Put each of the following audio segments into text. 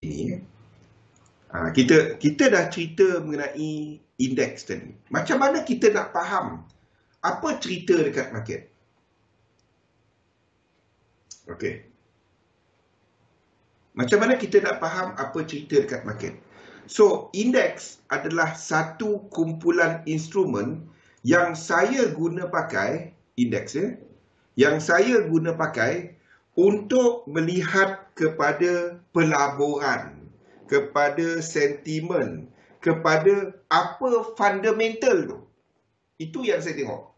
ini, kita dah cerita mengenai indeks tadi. Macam mana kita nak faham apa cerita dekat market? Okey. Macam mana kita nak faham apa cerita dekat market? So, indeks adalah satu kumpulan instrumen yang saya guna pakai, indeks ya, yang saya guna pakai untuk melihat kepada pelaburan, kepada sentimen, kepada apa fundamental tu. Itu yang saya tengok.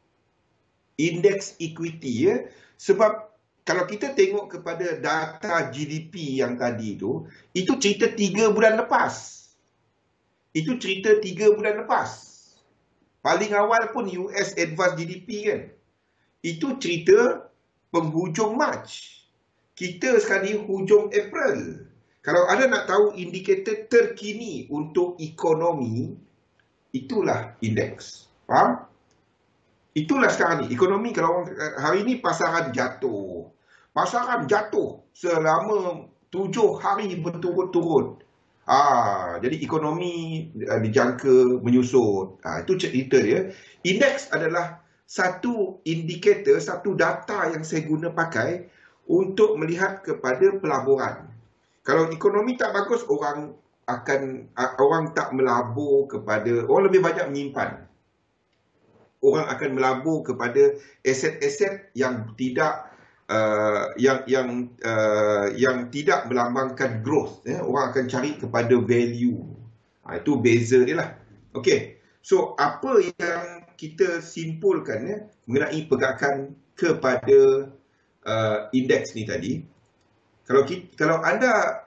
Indeks equity ya. Sebab kalau kita tengok kepada data GDP yang tadi tu, itu cerita 3 bulan lepas. Itu cerita 3 bulan lepas. Paling awal pun US Advanced GDP kan. Itu cerita penghujung Mac. Kita sekarang ni hujung April. Kalau anda nak tahu indikator terkini untuk ekonomi, itulah indeks. Faham? Itulah sekarang ni. Ekonomi kalau hari ni pasaran jatuh. Pasaran jatuh selama 7 hari berturut-turut. Jadi ekonomi dijangka menyusut. Itu cerita dia. Indeks adalah satu indikator, satu data yang saya guna pakai untuk melihat kepada pelaburan. Kalau ekonomi tak bagus, orang tak melabur kepada, orang lebih banyak menyimpan. Orang akan melabur kepada aset-aset yang tidak yang tidak melambangkan growth. Orang akan cari kepada value. Itu beza dia lah. Okey. So, apa yang kita simpulkan mengenai pergerakan kepada indeks ni tadi. Kalau anda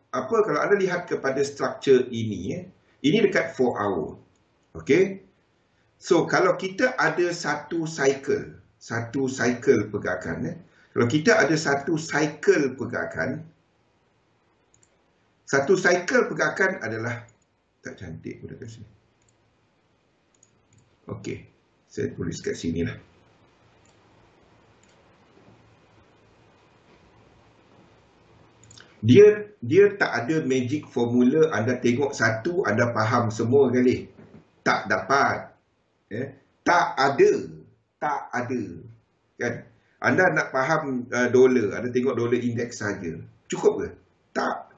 kalau anda lihat kepada struktur ini, ini dekat 4 hour. Okey. So, kalau kita ada satu cycle pergerakan. Kalau kita ada satu cycle pergerakan adalah, tak cantik pun dekat sini. Okey, saya tulis kat sini lah. Dia tak ada magic formula, anda tengok satu, anda faham semua kali. Tak dapat. Tak ada. Kan? Anda nak faham dolar, anda tengok dolar indeks saja. Cukup ke? Tak.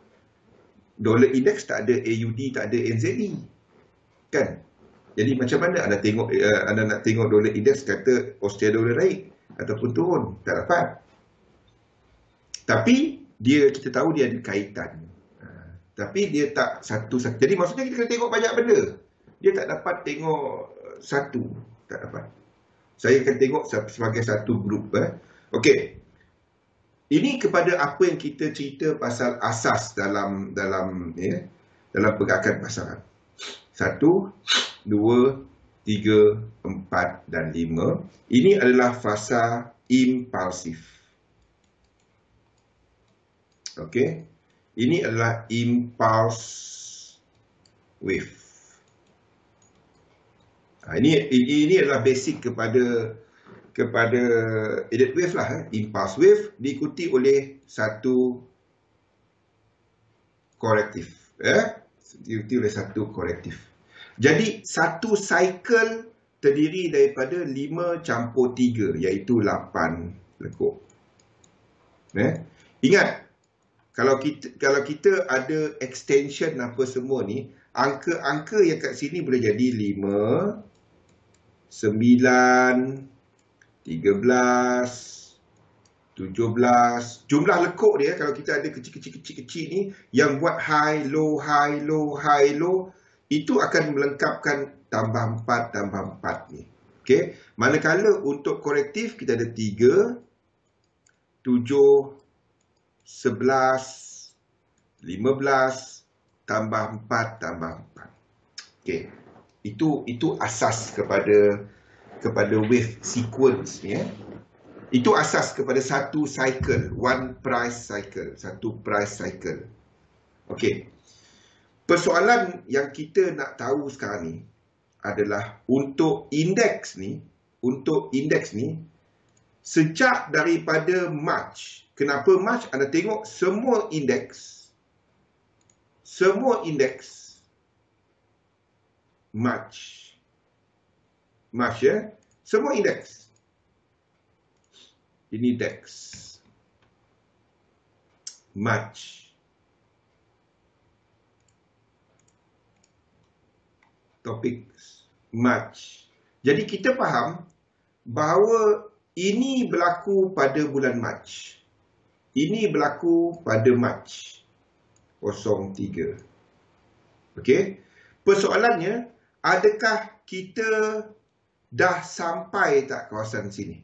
Dolar indeks tak ada AUD, tak ada NZD. Kan? Jadi macam mana anda tengok anda nak tengok dolar indeks kata Australia dolar naik ataupun turun? Tak dapat. Tapi kita tahu dia ada kaitan. Tapi dia tak satu. Jadi maksudnya kita kena tengok banyak benda. Dia tak dapat tengok satu. Tak dapat. Saya akan tengok sebagai satu grup. Okey. Ini kepada apa yang kita cerita pasal asas dalam pergerakan pasaran. 1, 2, 3, 4 dan 5. Ini adalah fasa impulsif. Okey. Ini adalah impulse wave. Ini adalah basic kepada immediate wave lah. Impulse wave diikuti oleh satu korektif. Diikuti oleh satu korektif. Jadi satu cycle terdiri daripada 5 campur 3 iaitu 8 lekuk. Ingat, kalau kita ada extension apa semua ni, angka-angka yang kat sini boleh jadi 5, 9, 13, 17. Jumlah lekuk dia kalau kita ada kecil-kecil ni yang buat high, low, high, low, high, low, itu akan melengkapkan tambah 4, tambah 4 ni. Okey. Manakala untuk korektif kita ada 3, 7, 11, 15, tambah 4, tambah 4. Okey. Itu asas kepada wave sequence ni. Itu asas kepada satu cycle, one price cycle, satu price cycle. Okey. Persoalan yang kita nak tahu sekarang ni adalah untuk indeks ni, sejak daripada March. Kenapa March? Anda tengok semua indeks semua indeks March. March ya. Semua indeks. Ini DAX. March. Topik March. Jadi kita faham bahawa ini berlaku pada bulan Mac. Ini berlaku pada Mac 03. Okey. Persoalannya, adakah kita dah sampai tak kawasan sini?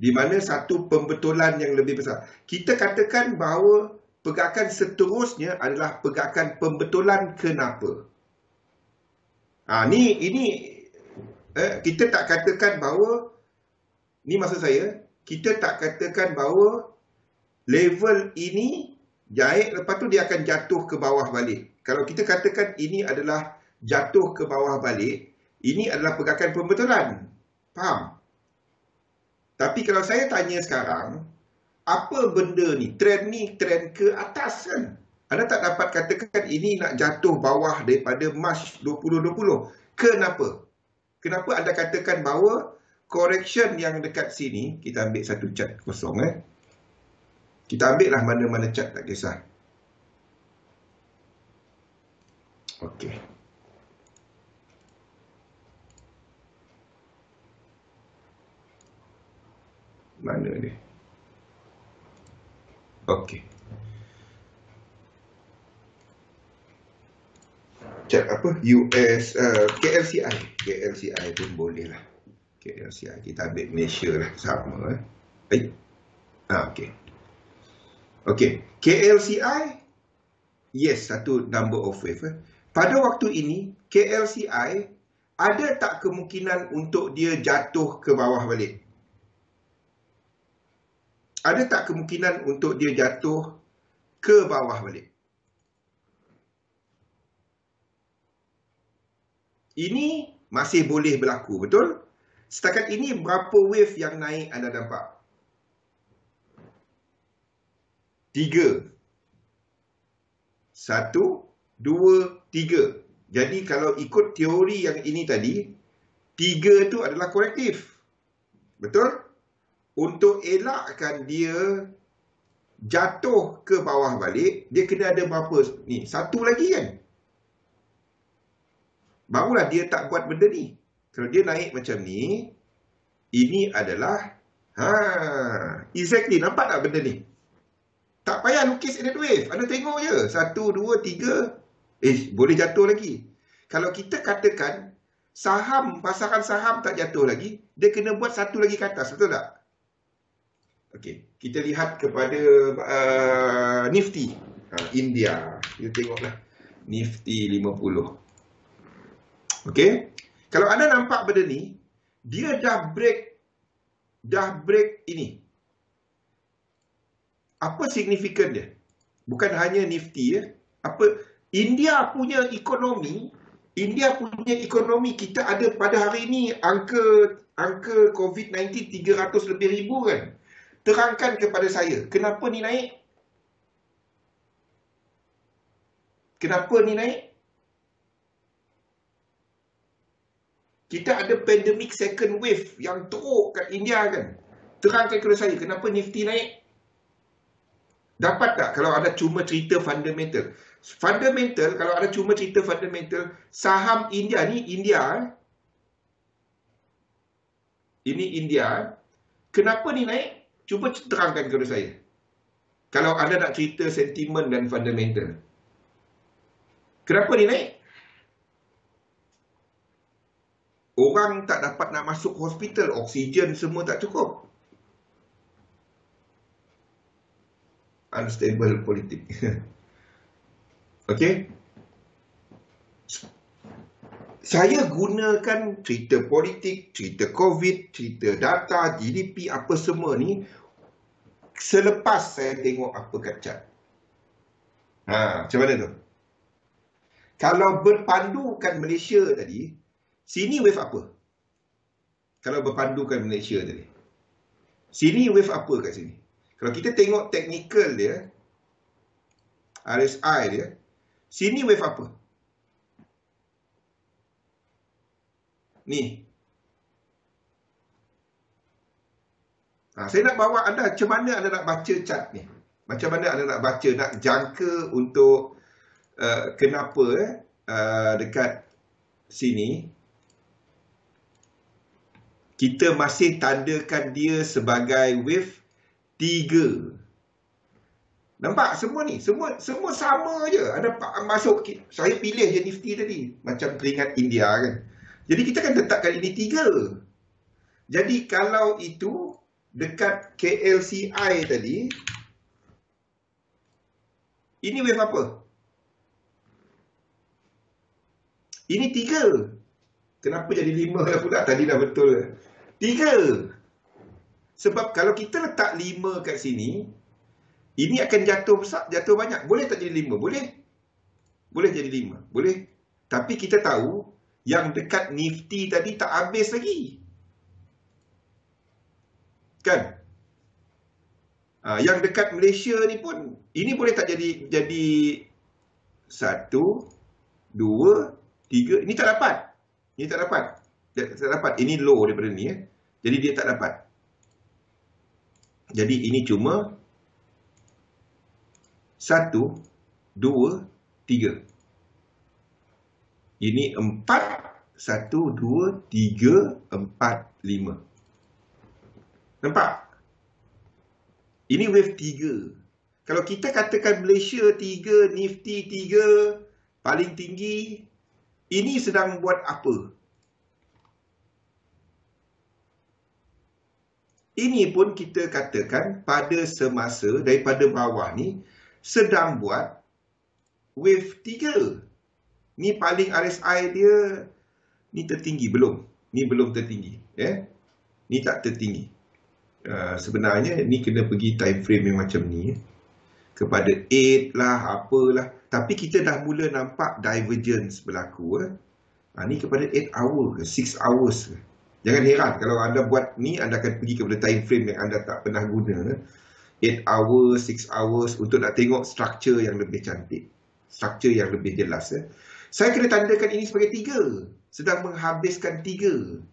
Di mana satu pembetulan yang lebih besar. Kita katakan bahawa pergerakan seterusnya adalah pergerakan pembetulan kenapa. Ini kita tak katakan bahawa, ni maksud saya, kita tak katakan bahawa level ini jahit, lepas tu dia akan jatuh ke bawah balik. Kalau kita katakan ini adalah jatuh ke bawah balik, ini adalah pergerakan pembetulan. Faham? Tapi kalau saya tanya sekarang, apa benda ni? Trend ke atas kan? Anda tak dapat katakan ini nak jatuh bawah daripada Mac 2020. Kenapa? Kenapa anda katakan bahawa correction yang dekat sini, kita ambil satu chart kosong Kita ambil lah mana-mana chart, tak kisah. Okey. Mana dia? Okey. Chart apa? US, KLCI. KLCI pun boleh lah. KLCI, kita ambil Malaysia lah, sama okey. Okey, KLCI, yes, satu number of wave. Pada waktu ini, KLCI ada tak kemungkinan untuk dia jatuh ke bawah balik? Ada tak kemungkinan untuk dia jatuh ke bawah balik? Ini masih boleh berlaku, betul? Setakat ini berapa wave yang naik anda nampak? 3. 1, 2, 3. Jadi kalau ikut teori yang ini tadi, 3 tu adalah korektif. Betul? Untuk elakkan dia jatuh ke bawah balik, dia kena ada berapa? Ni, satu lagi kan? Barulah dia tak buat benda ni. Kalau dia naik macam ni, ini adalah exactly, nampak tak benda ni? Tak payah lukis edit wave. Anda tengok je. 1, 2, 3. Boleh jatuh lagi. Kalau kita katakan pasaran saham tak jatuh lagi, dia kena buat satu lagi ke atas. Betul tak? Okey. Kita lihat kepada Nifty. India. Kita tengoklah. Nifty 50. Okey. Kalau anda nampak benda ni, dia dah break ini. Apa signifikan dia? Bukan hanya Nifty India punya ekonomi, kita ada pada hari ini angka COVID-19 300 lebih ribu kan. Terangkan kepada saya, kenapa ni naik? Kenapa ni naik? Kita ada pandemic second wave yang teruk kat India kan. Terangkan kepada saya, kenapa Nifty naik? Dapat tak kalau ada cuma cerita fundamental? Kalau ada cuma cerita fundamental, saham India ni, ini India, kenapa ni naik? Cuba terangkan kepada saya. Kalau anda nak cerita sentimen dan fundamental. Kenapa ni naik? Orang tak dapat nak masuk hospital, oksigen semua tak cukup. Unstable politik. Okey. Saya gunakan cerita politik, cerita COVID, cerita data, GDP, apa semua ni selepas saya tengok apa kat chart. Macam mana tu? Kalau berpandukan Malaysia tadi, sini wave apa? Kalau berpandukan Malaysia tadi. Sini wave apa kat sini? Kalau kita tengok teknikal dia, RSI dia. Sini wave apa? Ni. Saya nak bawa anda, macam mana anda nak baca chart ni? Macam mana anda nak baca, nak jangka untuk kenapa dekat sini kita masih tandakan dia sebagai wave 3. Nampak semua ni? Semua sama je. Anda masuk, saya pilih je Nifty tadi. Macam teringat India kan. Jadi kita kan letakkan ini 3. Jadi kalau itu dekat KLCI tadi, ini wave apa? Ini 3. Kenapa jadi 5 dah pula? Tadi dah betul. 3. Sebab kalau kita letak 5 kat sini, ini akan jatuh besar, jatuh banyak. Boleh tak jadi 5? Boleh. Boleh jadi 5. Boleh. Tapi kita tahu yang dekat Nifty tadi tak habis lagi. Kan? Yang dekat Malaysia ni pun, ini boleh tak jadi 1, 2, 3. Ini tak dapat. Ini tak dapat. Tak dapat. Ini low daripada ni. Jadi dia tak dapat. Jadi ini cuma 1, 2, 3. Ini 4, 1, 2, 3, 4, 5. Nampak? Ini wave 3. Kalau kita katakan Malaysia 3, Nifty 3, paling tinggi, ini sedang buat apa? Ini pun kita katakan pada semasa daripada bawah ni sedang buat wave 3. Ni paling RSI dia, ni tertinggi belum? Ni belum tertinggi. Ni tak tertinggi. Sebenarnya ni kena pergi time frame yang macam ni. Kepada 8 lah, apalah. Tapi kita dah mula nampak divergence berlaku. Ni kepada 8 hours ke 6 hours ke. Jangan heran kalau anda buat ni, anda akan pergi kepada time frame yang anda tak pernah guna. 8 hours, 6 hours untuk nak tengok struktur yang lebih cantik. Struktur yang lebih jelas. Saya kena tandakan ini sebagai 3. Sedang menghabiskan 3.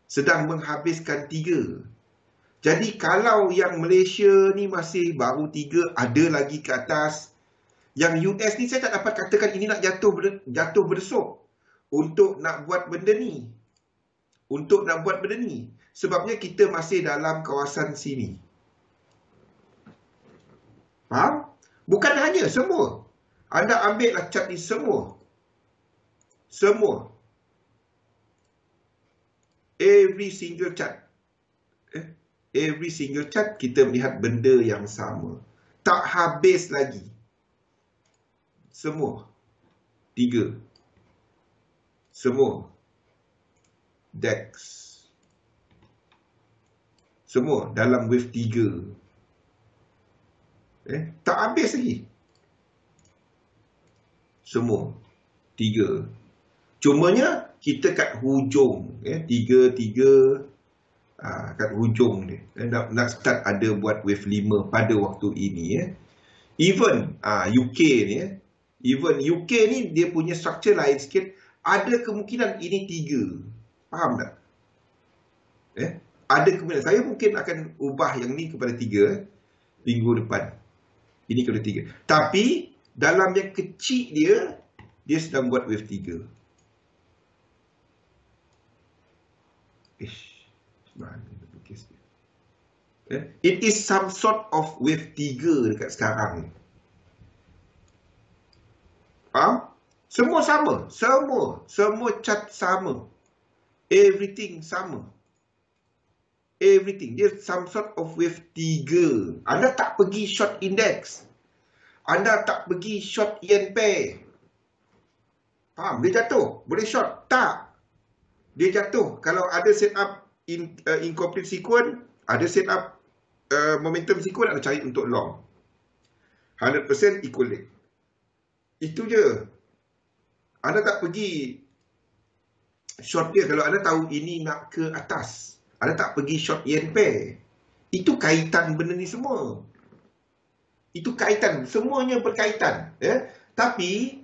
Sedang menghabiskan 3. Jadi kalau yang Malaysia ni masih baru 3, ada lagi ke atas. Yang US ni saya tak dapat katakan ini nak jatuh berdesuk untuk nak buat benda ni. Untuk nak buat benda ni. Sebabnya kita masih dalam kawasan sini. Faham? Bukan hanya, semua. Anda ambil lah chart ni semua. Semua. Every single chart. Every single chart kita melihat benda yang sama. Tak habis lagi. Semua. 3. Semua. DAX. Semua dalam wave 3. Tak habis lagi. Semua. 3. Cumanya kita kat hujung. 3. Kat hujung ni. Nak start ada buat wave 5 pada waktu ini. Even UK ni. Even UK ni dia punya structure lain sikit. Ada kemungkinan ini 3. Faham tak? Ada kemungkinan. Saya mungkin akan ubah yang ni kepada 3 minggu depan. Ini kepada 3. Tapi dalam yang kecil dia sedang buat wave 3. It is some sort of wave 3 dekat sekarang. Faham? Semua sama. Semua chart sama. Everything sama. Everything. Dia some sort of wave 3. Anda tak pergi short index. Anda tak pergi short yen pair. Faham? Dia jatuh. Boleh short? Tak. Dia jatuh. Kalau ada set up incomplete sequence, ada set up momentum sequence, anda cari untuk long. 100% equal. Itu je. Anda tak pergi short dia kalau anda tahu ini nak ke atas. Anda tak pergi short yen pair. Itu kaitan benda ni semua. Itu kaitan, semuanya berkaitan. Tapi,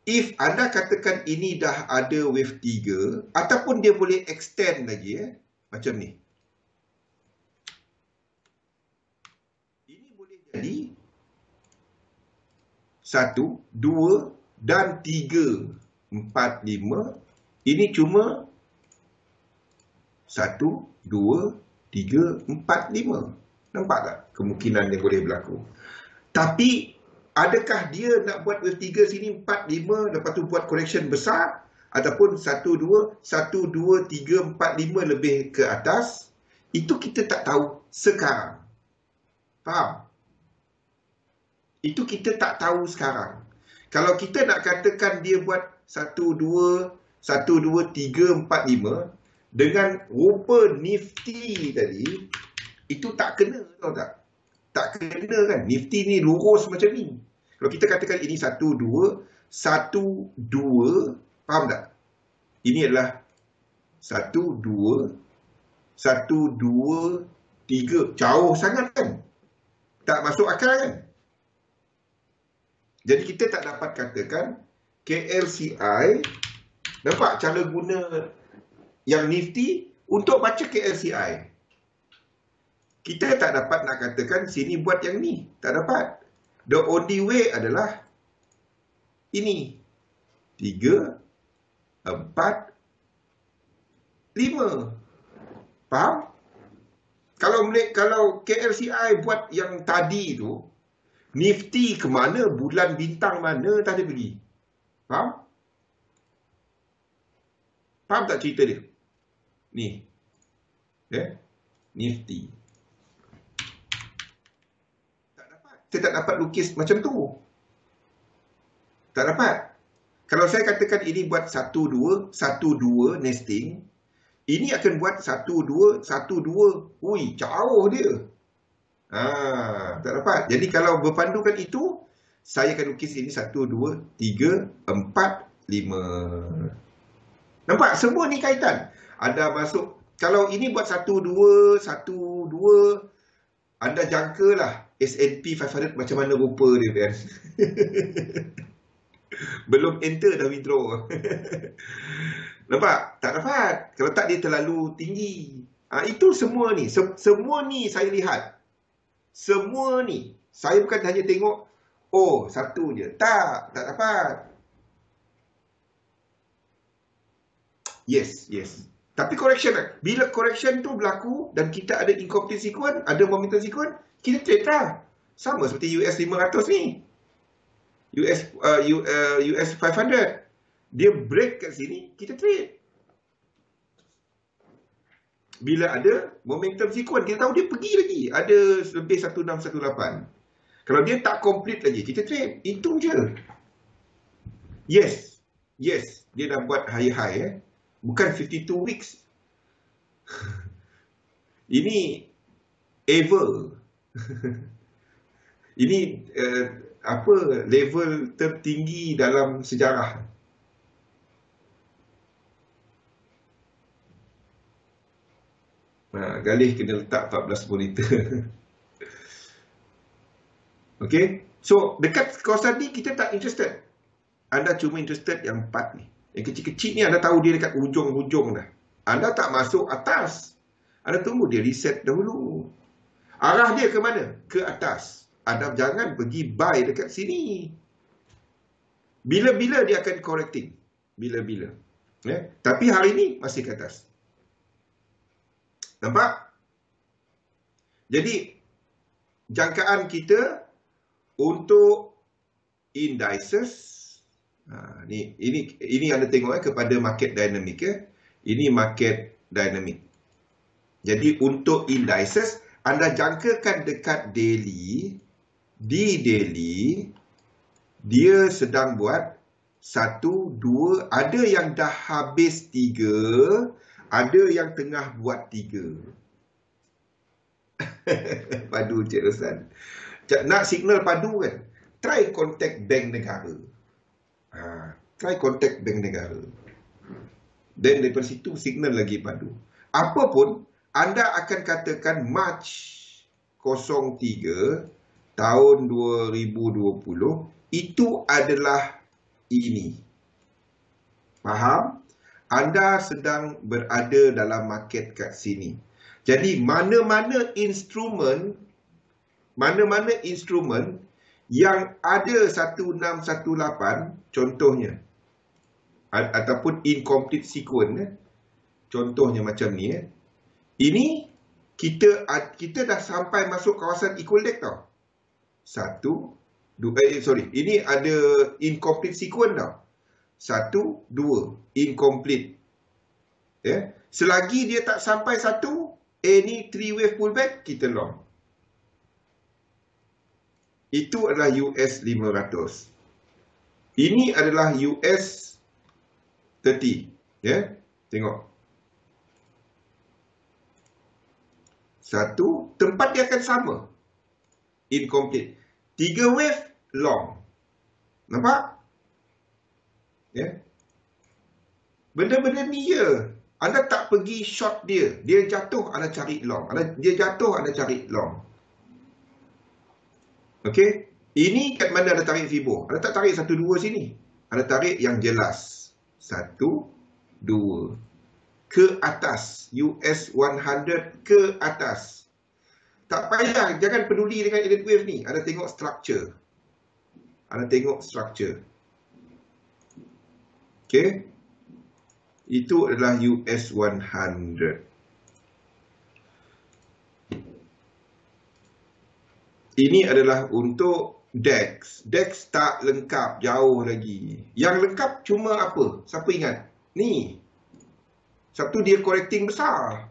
if anda katakan ini dah ada wave 3, ataupun dia boleh extend lagi, macam ni. Ini boleh jadi 1, 2 dan 3, 4, 5. Ini cuma 1, 2, 3, 4, 5. Nampak tak kemungkinan yang boleh berlaku? Tapi, adakah dia nak buat wave 3 sini 4, 5, lepas tu buat correction besar? Ataupun 1, 2, 3, 4, 5 lebih ke atas? Itu kita tak tahu sekarang. Faham? Itu kita tak tahu sekarang. Kalau kita nak katakan dia buat 1, 2, 3, 4, 5 dengan rupa Nifty tadi, itu tak kena, tahu tak? Tak kena kan? Nifty ni lurus macam ni. Kalau kita katakan ini 1, 2, 1, 2, faham tak? Ini adalah 1, 2, 1, 2, 3. Jauh sangat kan? Tak masuk akal kan? Jadi kita tak dapat katakan KLCI, nampak cara guna yang Nifty untuk baca KLCI. Kita tak dapat nak katakan sini buat yang ni. Tak dapat. The only way adalah ini. 3, 4, 5. Faham? Kalau KLCI buat yang tadi tu, Nifty ke mana, bulan bintang mana, tak ada pergi. Faham? Faham tak cerita dia? Ni. Nifty. Saya tak dapat lukis macam tu. Tak dapat. Kalau saya katakan ini buat 1, 2, 1, 2 nesting, ini akan buat 1, 2, 1, 2. Ui, jauh dia. Tak dapat. Jadi kalau berpandukan itu, saya akan lukis ini 1, 2, 3, 4, 5. Nampak? Semua ni kaitan. Anda masuk. Kalau ini buat 1, 2, 1, 2, anda jangkalah S&P 500 macam mana rupa dia kan. Belum enter dah withdraw. Nampak? Tak dapat. Kalau tak dia terlalu tinggi. Itu semua ni. Semua ni saya lihat. Semua ni. Saya bukan hanya tengok, oh satu je. Tak dapat. Yes. Tapi correction kan. Bila correction tu berlaku dan kita ada incomplete sequence, ada momentum sequence, kita trade lah. Sama seperti US 500 ni. US 500. Dia break kat sini, kita trade. Bila ada momentum sequence, kita tahu dia pergi lagi. Ada lebih 1618. Kalau dia tak complete lagi, kita trade. Itu je. Yes. Dia dah buat high. Bukan 52 weeks. Ini ever. Ini level tertinggi dalam sejarah. Galih kena letak 14 monitor. Okay. So, dekat kawasan ni kita tak interested. Anda cuma interested yang 4 ni. Yang kecil-kecil ni anda tahu dia dekat hujung-hujung dah. Anda tak masuk atas. Anda tunggu dia reset dahulu. Arah dia ke mana? Ke atas. Anda jangan pergi buy dekat sini. Bila-bila dia akan correcting. Bila-bila. Tapi hari ni masih ke atas. Nampak? Jadi, jangkaan kita untuk indices, ini anda tengok kepada market dynamic. Ini market dynamic. Jadi, untuk indices, anda jangkakan dekat daily. Di daily, dia sedang buat 1, 2, ada yang dah habis 3, ada yang tengah buat 3. Padu Cik Roslan. Nak signal padu kan? Try contact bank negara. Try contact bank negara. Dan daripada situ signal lagi padu. Apapun, anda akan katakan March 03, tahun 2020 itu adalah ini. Faham? Anda sedang berada dalam market kat sini. Jadi mana-mana instrumen yang ada 1618 contohnya ataupun incomplete sequence, contohnya macam ni, ini kita dah sampai masuk kawasan equal leg tau. Ini ada incomplete sequence tau. 1, 2, incomplete. Selagi dia tak sampai 1, any 3 wave pullback, kita long. Itu adalah US 500. Ini adalah US 30. Tengok. 1, tempat dia akan sama. Incomplete. 3 wave, long. Nampak? Benda-benda ni je. Anda tak pergi short dia. Dia jatuh, anda cari long. Dia jatuh, anda cari long. Okey? Ini kat mana anda tarik Fibo? Anda tak tarik 1, 2 sini. Anda tarik yang jelas. 1, 2. Ke atas. US 100 ke atas. Tak payah. Jangan peduli dengan elite wave ni. Anda tengok structure. Okey? Itu adalah US 100. Ini adalah untuk DEX. DEX tak lengkap, jauh lagi. Yang lengkap cuma apa? Siapa ingat? Ni. Satu dia correcting besar.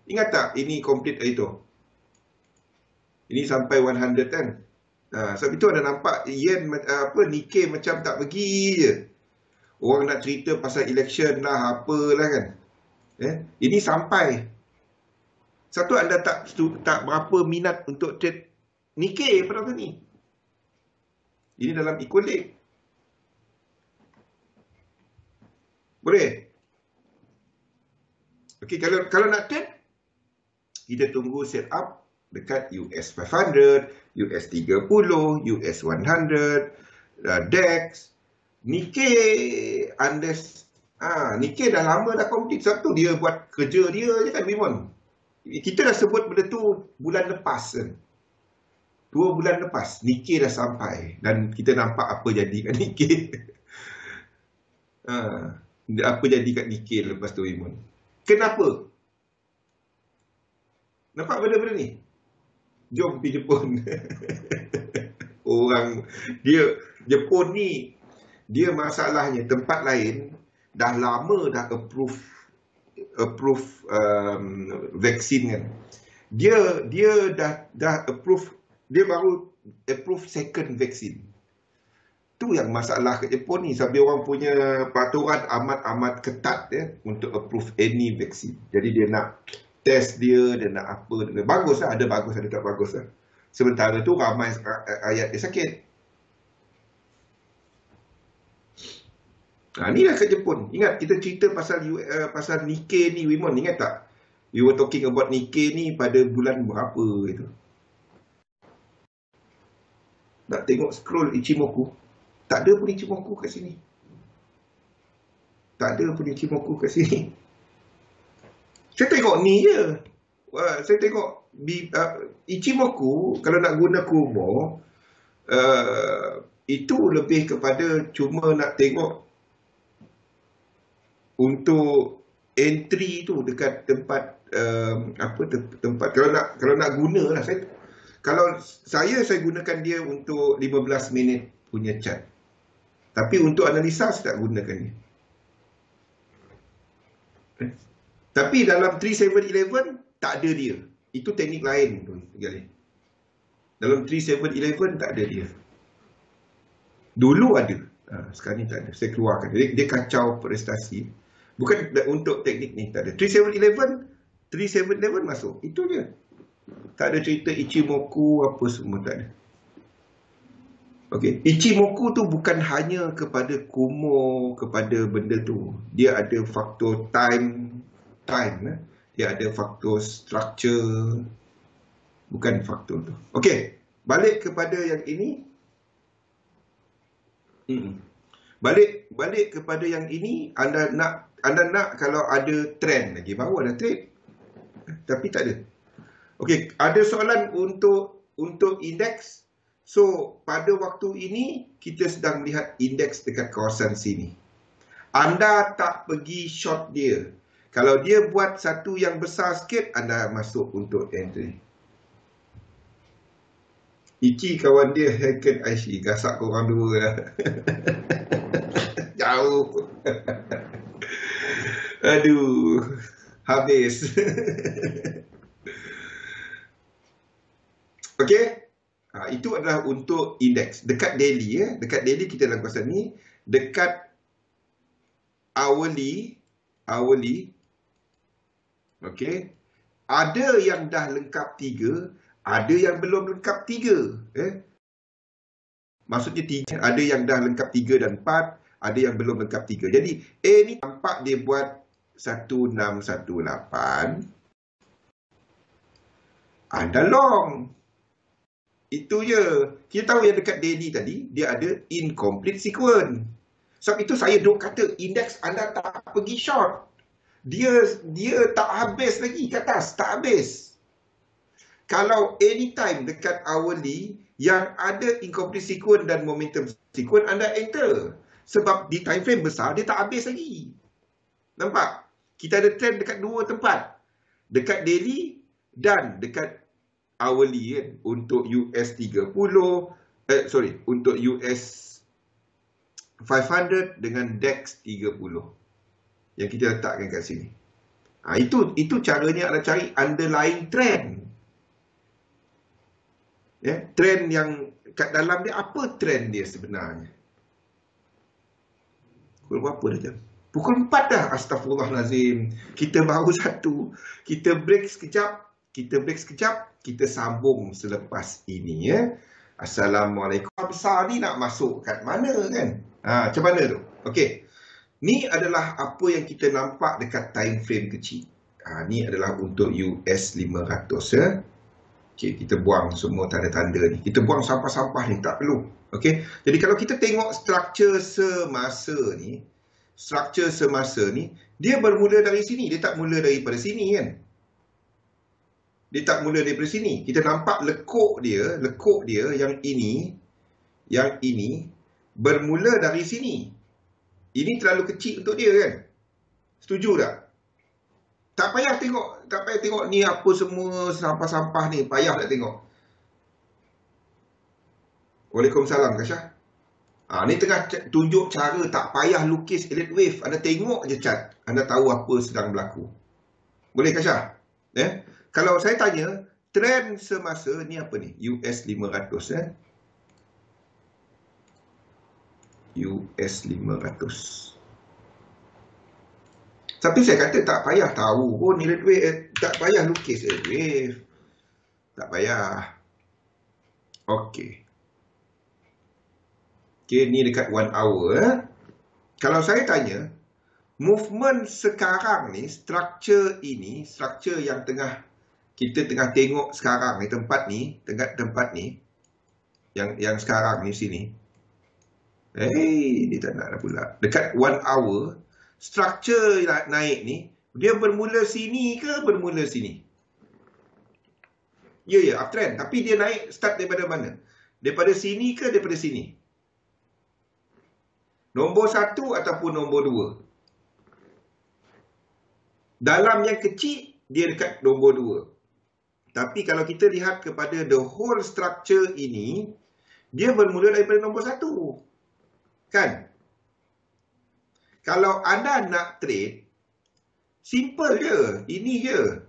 Ingat tak? Ini complete itu. Ini sampai 100 kan? Sebab itu anda nampak yen Nikkei macam tak pergi je. Orang nak cerita pasal election lah, apalah kan. Ini sampai. Satu, anda tak berapa minat untuk trade Nikkei pada waktu ni. Ini dalam equal leg. Boleh? Okey, kalau nak trade, kita tunggu set up dekat US 500, US 30, US 100, DEX. Nikkei Nikkei dah lama dah complete. Sebab tu dia buat kerja dia je kan, Wimon. Kita dah sebut benda tu bulan lepas kan. 2 bulan lepas Nikkei dah sampai. Dan kita nampak apa jadi kat Nikkei. Apa jadi kat Nikkei lepas tu, Wimon. Kenapa? Nampak benda-benda ni? Jom pergi Jepun. Jepun ni, dia masalahnya tempat lain dah lama dah approve vaksin kan. Dia dah approve, dia baru approve second vaksin. Tu yang masalah kat Jepun ni, sebab orang punya peraturan amat ketat untuk approve any vaksin. Jadi dia nak test dia nak apa. Bagus lah, ada bagus, ada tak bagus lah. Sementara tu ramai rakyat dia sakit. Inilah kat Jepun. Ingat kita cerita pasal Nikkei ni, Wimon, ingat tak? We were talking about Nikkei ni pada bulan berapa itu. Nak tengok scroll Ichimoku. Tak ada pun Ichimoku kat sini. Saya tengok ni je. Saya tengok Ichimoku, kalau nak guna Kumo, itu lebih kepada cuma nak tengok untuk entry tu dekat tempat tempat kalau nak guna lah. Kalau saya gunakan dia untuk 15 minit punya chart. Tapi untuk analisa saya tak gunakan dia. Tapi dalam 3711 tak ada dia. Itu teknik lain tu. Dalam 3711 tak ada dia. Dulu ada. Sekarang ni tak ada. Saya keluarkan. Dia kacau prestasi. Bukan untuk teknik ni, tak ada. 3711 masuk. Itu je. Tak ada cerita Ichimoku apa semua, tak ada. Okey, Ichimoku tu bukan hanya kepada Kumo, kepada benda tu. Dia ada faktor time. Dia ada faktor structure. Bukan faktor tu. Okey, Balik kepada yang ini. Balik kepada yang ini, anda nak kalau ada trend lagi, baru ada trade. Tapi tak ada. Okey, ada soalan untuk indeks. So, pada waktu ini kita sedang melihat indeks dekat kawasan sini. Anda tak pergi short dia. Kalau dia buat satu yang besar sikit, anda masuk untuk entry. Iki kawan dia hacken IC, gasak korang dua lah. Jauh. Aduh, habis. Okey. Itu adalah untuk indeks. Dekat daily, dekat daily kita dalam kawasan ni. Dekat hourly. Okey. Ada yang dah lengkap 3, ada yang belum lengkap 3. Maksudnya 3, ada yang dah lengkap 3 dan 4, ada yang belum lengkap 3. Jadi A ni nampak dia buat 1618. Anda long. Itu je. Kita tahu yang dekat daily tadi, dia ada incomplete sequence. Sebab itu saya duk kata, indeks anda tak pergi short. Dia tak habis lagi ke atas, tak habis. Kalau anytime dekat hourly yang ada incomplete sequence dan momentum sequence, anda enter. Sebab di time frame besar, dia tak habis lagi. Nampak? Kita ada trend dekat dua tempat. Dekat daily dan dekat hourly kan. Untuk US 30, untuk US 500 dengan DAX 30. Yang kita letakkan kat sini. Itu caranya adalah cari underlying trend. Trend yang kat dalam dia, apa trend dia sebenarnya? Pukul berapa dah jam? Pukul 4 dah. Astaghfirullahalazim. Kita baru satu. Kita break sekejap. Kita sambung selepas ini. Assalamualaikum. Besar ni nak masuk kat mana kan? Macam mana tu? Okey. Ni adalah apa yang kita nampak dekat time frame kecil. Ni adalah untuk US 500 Okay, kita buang semua tanda-tanda ni. Kita buang sampah-sampah ni, tak perlu. Okey. Jadi kalau kita tengok struktur semasa ni, dia bermula dari sini. Dia tak mula daripada sini kan. Dia tak mula daripada sini. Kita nampak lekuk dia yang ini bermula dari sini. Ini terlalu kecil untuk dia kan. Setuju tak? Tak payah tengok ni apa semua sampah-sampah ni. Payah tak tengok. Waalaikumsalam Kasyah. Ni tengah tunjuk cara tak payah lukis elite wave. Anda tengok je chart. Anda tahu apa sedang berlaku. Boleh Kasyah? Kalau saya tanya, trend semasa ni apa ni? US 500 US 500. Tapi saya kata tak payah tahu pun elite wave, tak payah lukis elite wave. Tak payah. Okey. Ni dekat 1 hour. Kalau saya tanya, movement sekarang ni, struktur yang kita tengah tengok sekarang ni, tempat ni, yang sekarang ni sini. Dia tak nak pula. Dekat 1 hour, struktur naik ni, dia bermula sini ke bermula sini? Ya, uptrend. Tapi dia naik start daripada mana? Daripada sini ke daripada sini? Nombor 1 ataupun nombor 2? Dalam yang kecil, dia dekat nombor 2. Tapi kalau kita lihat kepada the whole structure ini, dia bermula daripada nombor 1. Kan? Kalau anda nak trade, simple je. Ini je.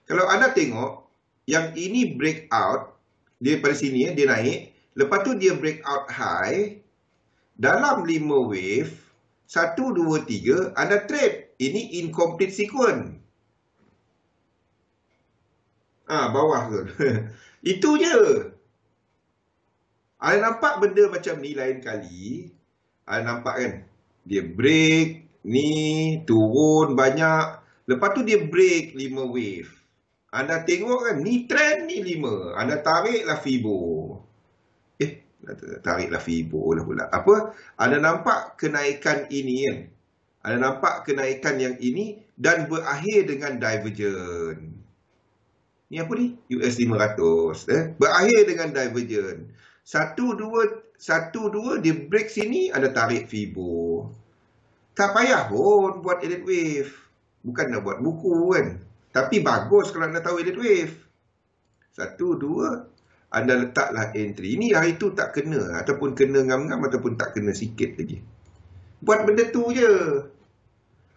Kalau anda tengok, yang ini breakout, dia pada sini, dia naik. Lepas tu dia breakout high. Dalam 5 wave, 1, 2, 3, anda trade. Ini incomplete sequence. Bawah tu. Itu je. Anda nampak benda macam ni lain kali. Anda nampak kan? Dia break, ni, turun banyak. Lepas tu dia break 5 wave. Anda tengok kan, ni trend ni 5. Anda tariklah Fibo. Tariklah Fibo lah pula. Apa? Anda nampak kenaikan ini kan? Anda nampak kenaikan yang ini dan berakhir dengan divergent. Ni apa ni? US 500. Berakhir dengan divergent. 1-2 dia break sini, Anda tarik Fibo. Tak payah pun buat elliott wave. Bukan nak buat buku kan. Tapi bagus kalau anda tahu elliott wave. 1, 2, anda letaklah entry. Ini hari tu tak kena. Ataupun kena ngam-ngam ataupun tak kena sikit lagi. Buat benda tu je.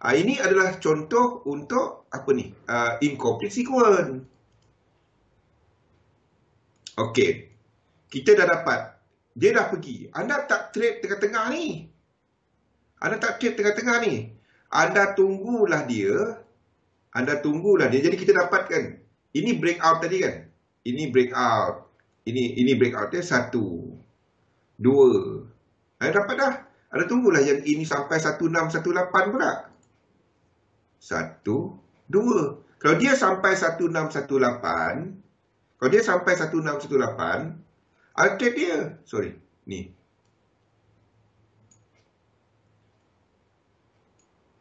Ini adalah contoh untuk apa ni? Incomplete sequence. Okey. Kita dah dapat. Dia dah pergi. Anda tak trade tengah-tengah ni. Anda tak trade tengah-tengah ni. Anda tunggulah dia. Jadi kita dapatkan. Ini breakout tadi kan. Ini breakout. Ini breakout dia 1, 2. Anda dapat dah. Anda tunggulah yang ini sampai 1618 pula. 1, 2. Kalau dia sampai 1618. Kalau dia sampai 1618. Anda trade dia. Sorry. Ni.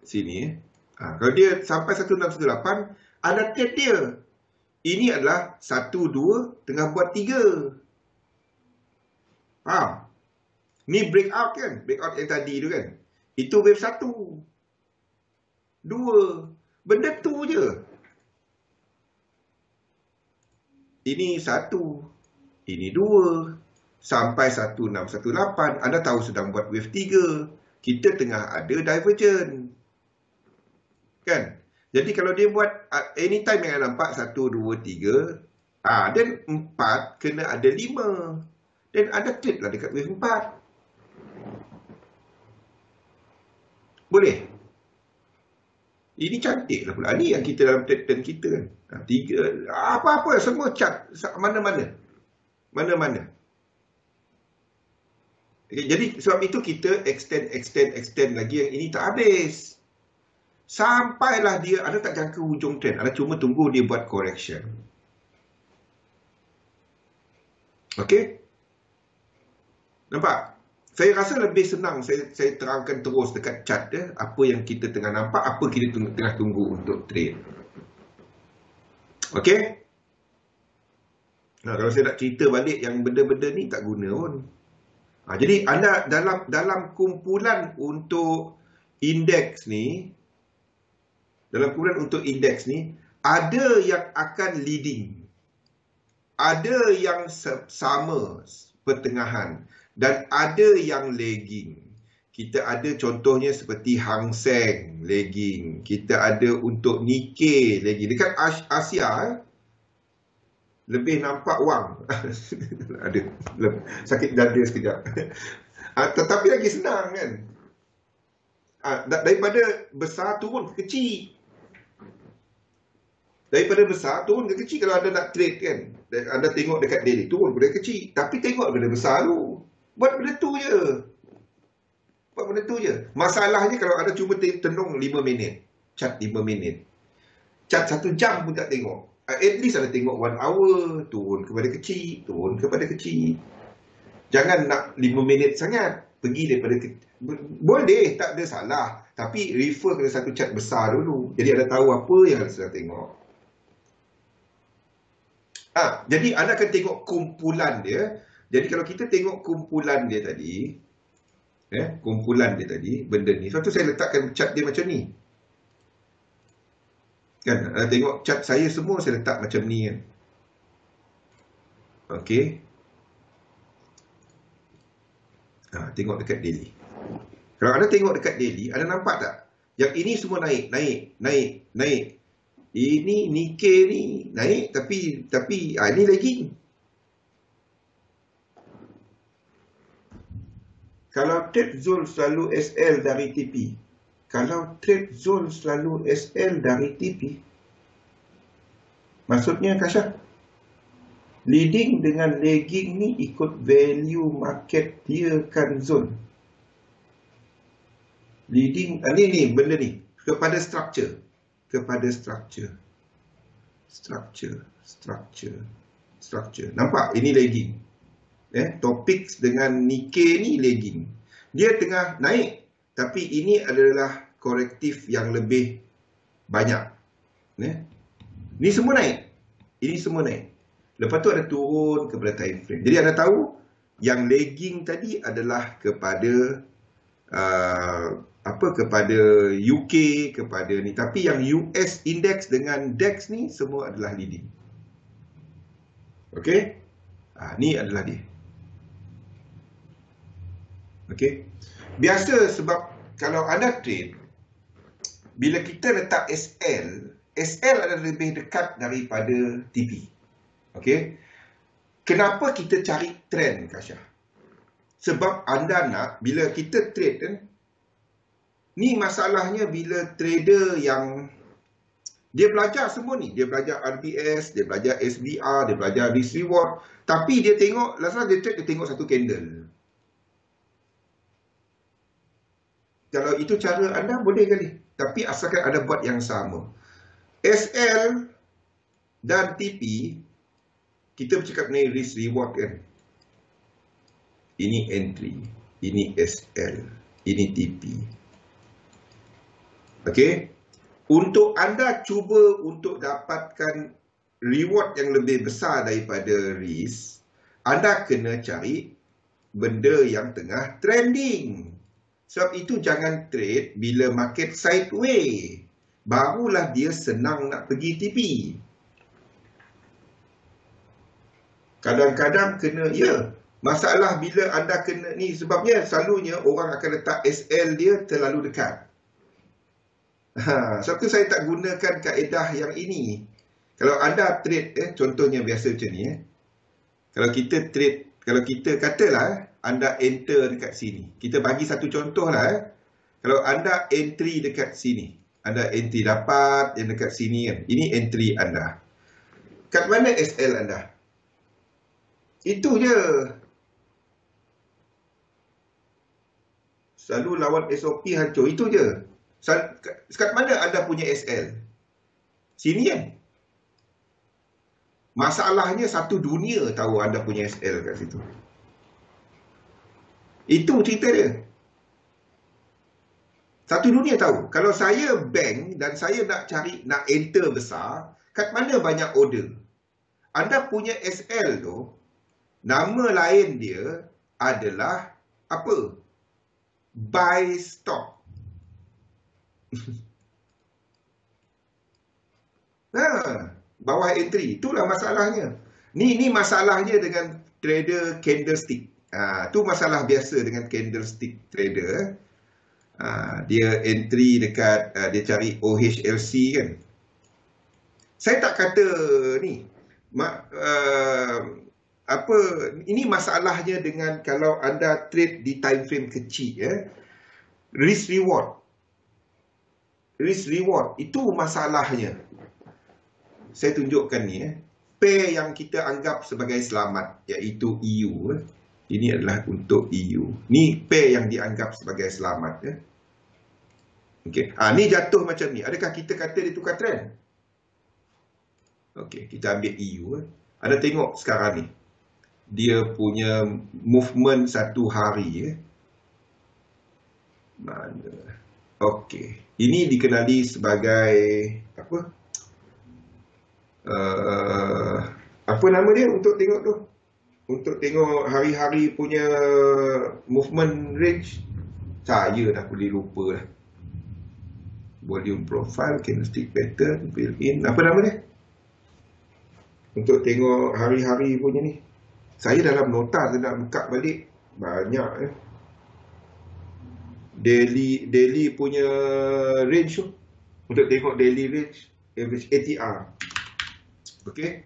Sini kalau dia sampai 1618, anda trade dia. Ini adalah 1, 2 tengah buat 3. Faham? Ni breakout kan? Breakout yang tadi tu kan? Itu wave 1, 2. Benda tu je. Ini 1, ini 2. Sampai 1618, anda tahu sedang buat wave 3. Kita tengah ada divergent. Kan? Jadi kalau dia buat anytime yang anda nampak 1, 2, 3. Dan 4 kena ada 5. Dan anda trade lah dekat wave 4. Boleh? Ini cantik lah pula. Ini yang kita dalam trade kita kan. 3. Apa-apa semua chart. Mana-mana. Mana-mana. Jadi sebab itu kita extend lagi yang ini tak habis. Sampailah dia, anda tak jangka hujung trend. Anda cuma tunggu dia buat correction. Okey? Nampak? Saya rasa lebih senang saya terangkan terus dekat chart dia. Apa yang kita tengah nampak, apa kita tengah tunggu untuk trade. Okey? Kalau saya nak cerita balik yang benda-benda ni tak guna pun. Jadi anda dalam kumpulan untuk indeks ni, ada yang akan leading. Ada yang sama pertengahan. Dan ada yang lagging. Kita ada contohnya seperti Hang Seng lagging. Kita ada untuk Nikkei lagging. Dekat Asia, lebih nampak wang. Ada sakit dada sekejap. Tetapi lagi senang kan. Daripada besar turun ke kecil. Daripada besar turun ke kecil. Kalau anda nak trade kan, anda tengok dekat daily, turun pada kecil. Tapi tengok benda besar tu. Buat benda tu je. Masalahnya kalau anda cuma tenung 5 minit. Cat 5 minit. Cat 1 jam pun tak tengok. At least anda tengok 1 hour. Turun kepada kecil. Jangan nak 5 minit sangat. Pergi daripada kecil. Boleh, tak ada salah. Tapi refer ke satu cat besar dulu. Jadi anda tahu apa yang anda sedang tengok. Jadi anda akan tengok kumpulan dia. Jadi kalau kita tengok kumpulan dia tadi, benda ni. Sebab tu saya letakkan chart dia macam ni. Kan, anda tengok chart saya semua saya letak macam ni kan. Okey. Tengok dekat daily. Kalau anda tengok dekat daily, anda nampak tak? Yang ini semua naik. Ini Nikkei ni naik tapi ini lagging. Kalau trade zone selalu SL dari TP. Maksudnya Kasha, leading dengan lagging ni ikut value market dia kan zone. Leading, ni benda ni kepada structure. structure. Nampak? Ini lagging. Topik dengan Nikkei ni lagging. Dia tengah naik. Tapi ini adalah korektif yang lebih banyak. Ini semua naik. Ini semua naik. Lepas tu ada turun kepada time frame. Jadi anda tahu yang lagging tadi adalah kepada kepada UK, kepada ni. Tapi yang US index dengan DAX ni semua adalah leading. Okey? Ni adalah dia. Okey? Biasa sebab kalau anda trade, bila kita letak SL adalah lebih dekat daripada TP. Okey? Kenapa kita cari trend, Kasyah? Sebab anda nak, bila kita trade kan, ni masalahnya bila trader yang dia belajar semua ni, dia belajar RBS, dia belajar SBR, dia belajar risk reward, tapi dia tengok, last dia trade, dia tengok satu candle. Kalau itu cara anda, boleh kali. Tapi asalkan anda buat yang sama. SL dan TP, kita bercakap mengenai risk reward kan. Ini entry, ini SL, ini TP. Okey? Untuk anda cuba untuk dapatkan reward yang lebih besar daripada risk, anda kena cari benda yang tengah trending. Sebab itu jangan trade bila market sideways. Barulah dia senang nak pergi TP. Kadang-kadang kena, masalah bila anda kena ni, sebabnya selalunya orang akan letak SL dia terlalu dekat. Sebab tu saya tak gunakan kaedah yang ini. Kalau anda trade, contohnya biasa macam ni. Kalau kita trade, kalau kita katalah, anda enter dekat sini. Kita bagi satu contoh lah. Kalau anda entry dekat sini. Anda entry dapat yang dekat sini kan. Ini entry anda. Kat mana SL anda? Itu je. Selalu lawan SOP hancur. Itu je. Kat mana anda punya SL? Sini kan? Masalahnya satu dunia tahu anda punya SL kat situ. Itu cerita dia. Satu dunia tahu. Kalau saya bank dan saya nak cari, nak enter besar, kat mana banyak order? Anda punya SL tu, nama lain dia adalah apa? Buy stop. Bawah entry. Itulah masalahnya. Ni masalahnya dengan trader candlestick. Tu masalah biasa dengan candlestick trader. Dia entry dekat, dia cari OHLC kan. Saya tak kata ni. Ini masalahnya dengan kalau anda trade di time frame kecil. Risk reward. Risk reward. Itu masalahnya. Saya tunjukkan ni. Pair yang kita anggap sebagai selamat. Iaitu EU. Ini adalah untuk EU. Ni pair yang dianggap sebagai selamat. Okey. Ni jatuh macam ni. Adakah kita kata dia tukar trend? Okey. Kita ambil EU. Anda tengok sekarang ni. Dia punya movement satu hari. Mana? Okey. Ini dikenali sebagai apa? Apa nama dia untuk tengok tu? Untuk tengok hari-hari punya movement range. Saya dah boleh lupa lah. Volume profile, candlestick pattern, fill in. Apa nama dia? Untuk tengok hari-hari punya ni. Saya dalam nota saya nak buka balik. Banyak Daily punya range tu. Untuk tengok daily range, average ATR. Okey.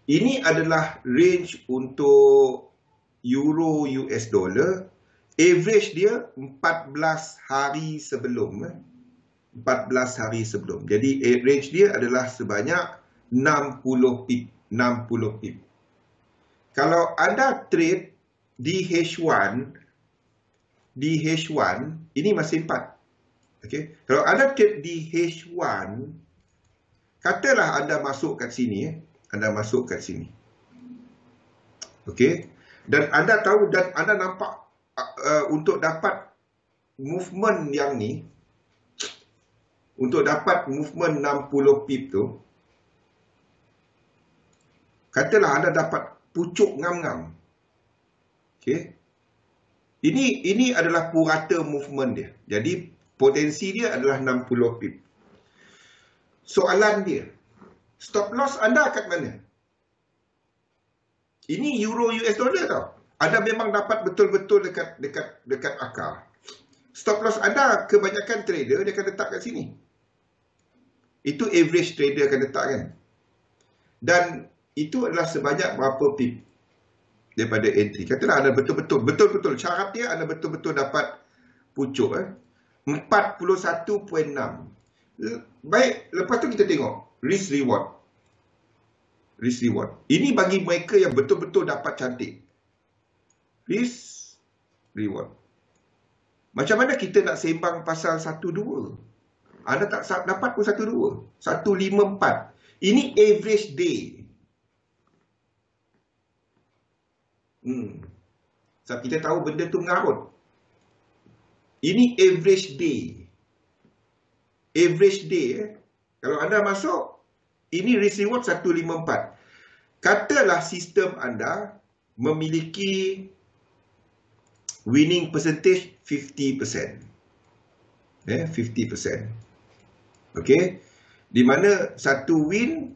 Ini adalah range untuk euro US dollar. Average dia 14 hari sebelum. 14 hari sebelum. Jadi range dia adalah sebanyak 60 pip. 60 pip. Kalau anda trade di H1, ini masih 4. Okay. Kalau anda trade di H1, Katalah anda masuk kat sini. Anda masuk kat sini. Okey. Dan anda tahu dan anda nampak untuk dapat movement yang ni, untuk dapat movement 60 pip tu, katalah anda dapat pucuk ngam-ngam. Okey. Ini adalah purata movement dia. Jadi potensi dia adalah 60 pip. Soalan dia, stop loss anda kat mana? Ini euro US dollar tau. Anda memang dapat betul-betul dekat akar. Stop loss anda, kebanyakan trader dia akan letak kat sini. Itu average trader akan letak kan. Dan itu adalah sebanyak berapa pip daripada entry. Katalah anda betul-betul syarat dia anda betul-betul dapat pucuk 41.6. Baik, lepas tu kita tengok risk reward. Risk reward. Ini bagi mereka yang betul-betul dapat cantik. Risk reward. Macam mana kita nak sembang pasal 1-2? Anda tak dapat pun 1-2. 1-5-4. Ini average day. Sebab kita tahu benda tu mengarut. Ini average day. Average day. Kalau anda masuk, ini risk reward 154. Katalah sistem anda memiliki winning percentage 50%. 50%. Okey. Di mana satu win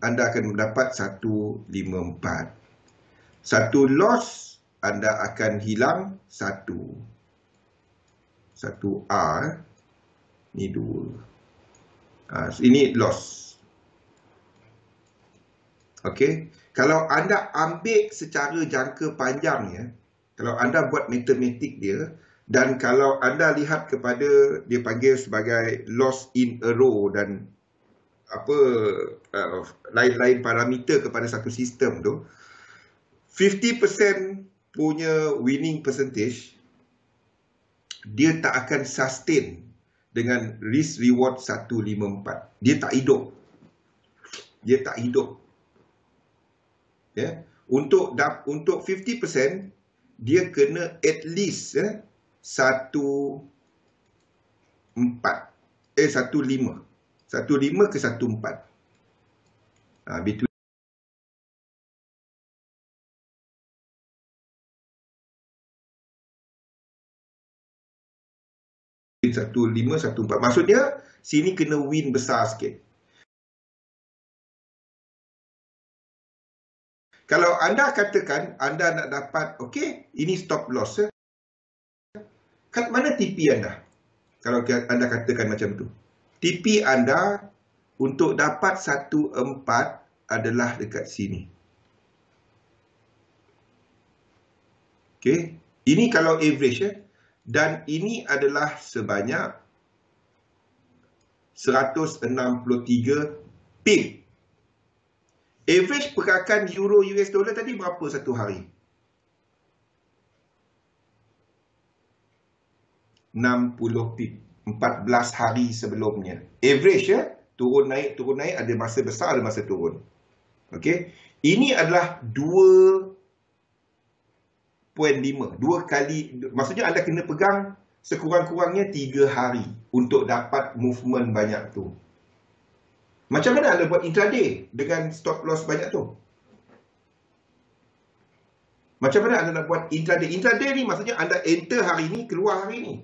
anda akan mendapat 154. Satu loss anda akan hilang 1. 1R. Ni 2. Ini loss. Okey. Kalau anda ambil secara jangka panjangnya, kalau anda buat matematik dia, dan kalau anda lihat kepada, dia panggil sebagai loss in a row dan apa lain-lain parameter kepada satu sistem tu, 50% punya winning percentage, dia tak akan sustain dengan risk reward 154. Dia tak hidup. Dia tak hidup. Ya. Untuk 50%, dia kena at least 15. 15 ke 14. Between 15, 14. Maksudnya, sini kena win besar sikit. Kalau anda katakan, anda nak dapat, okey, ini stop loss. Kat mana TP anda? Kalau anda katakan macam tu. TP anda untuk dapat 14 adalah dekat sini. Okey. Ini kalau average dan ini adalah sebanyak 163 pip. Average pergerakan euro US dollar tadi berapa satu hari? 60 pip. 14 hari sebelumnya. Average turun naik, ada masa besar, ada masa turun. Okey. Ini adalah 2.5. 2 kali, maksudnya anda kena pegang sekurang-kurangnya 3 hari untuk dapat movement banyak tu. Macam mana anda buat intraday dengan stop loss banyak tu? Macam mana anda nak buat intraday? Intraday ni maksudnya anda enter hari ni, keluar hari ni.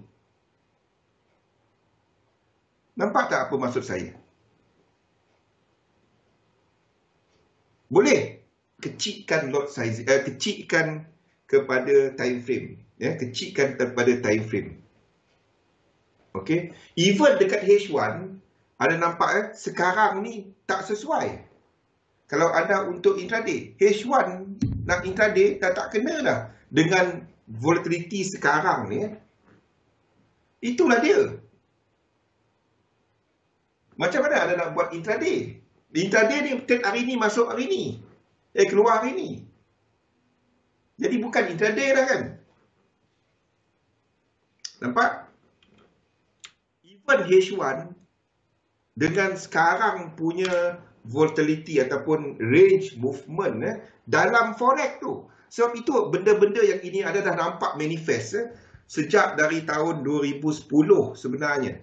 Nampak tak apa maksud saya? Boleh kecilkan lot size, kecilkan kepada time frame, kecilkan kepada time frame. Okey, even dekat H1 anda nampak sekarang ni tak sesuai. Kalau anda untuk intraday, H1 nak intraday dah tak kena dah dengan volatility sekarang ni. Itulah dia. Macam mana anda nak buat intraday? Intraday ni trade hari ni masuk hari ni, keluar hari ni. Jadi bukan intraday dah kan? Nampak? Even H1 dengan sekarang punya volatility ataupun range movement dalam forex tu. Sebab itu benda-benda yang ini ada dah nampak manifest sejak dari tahun 2010 sebenarnya.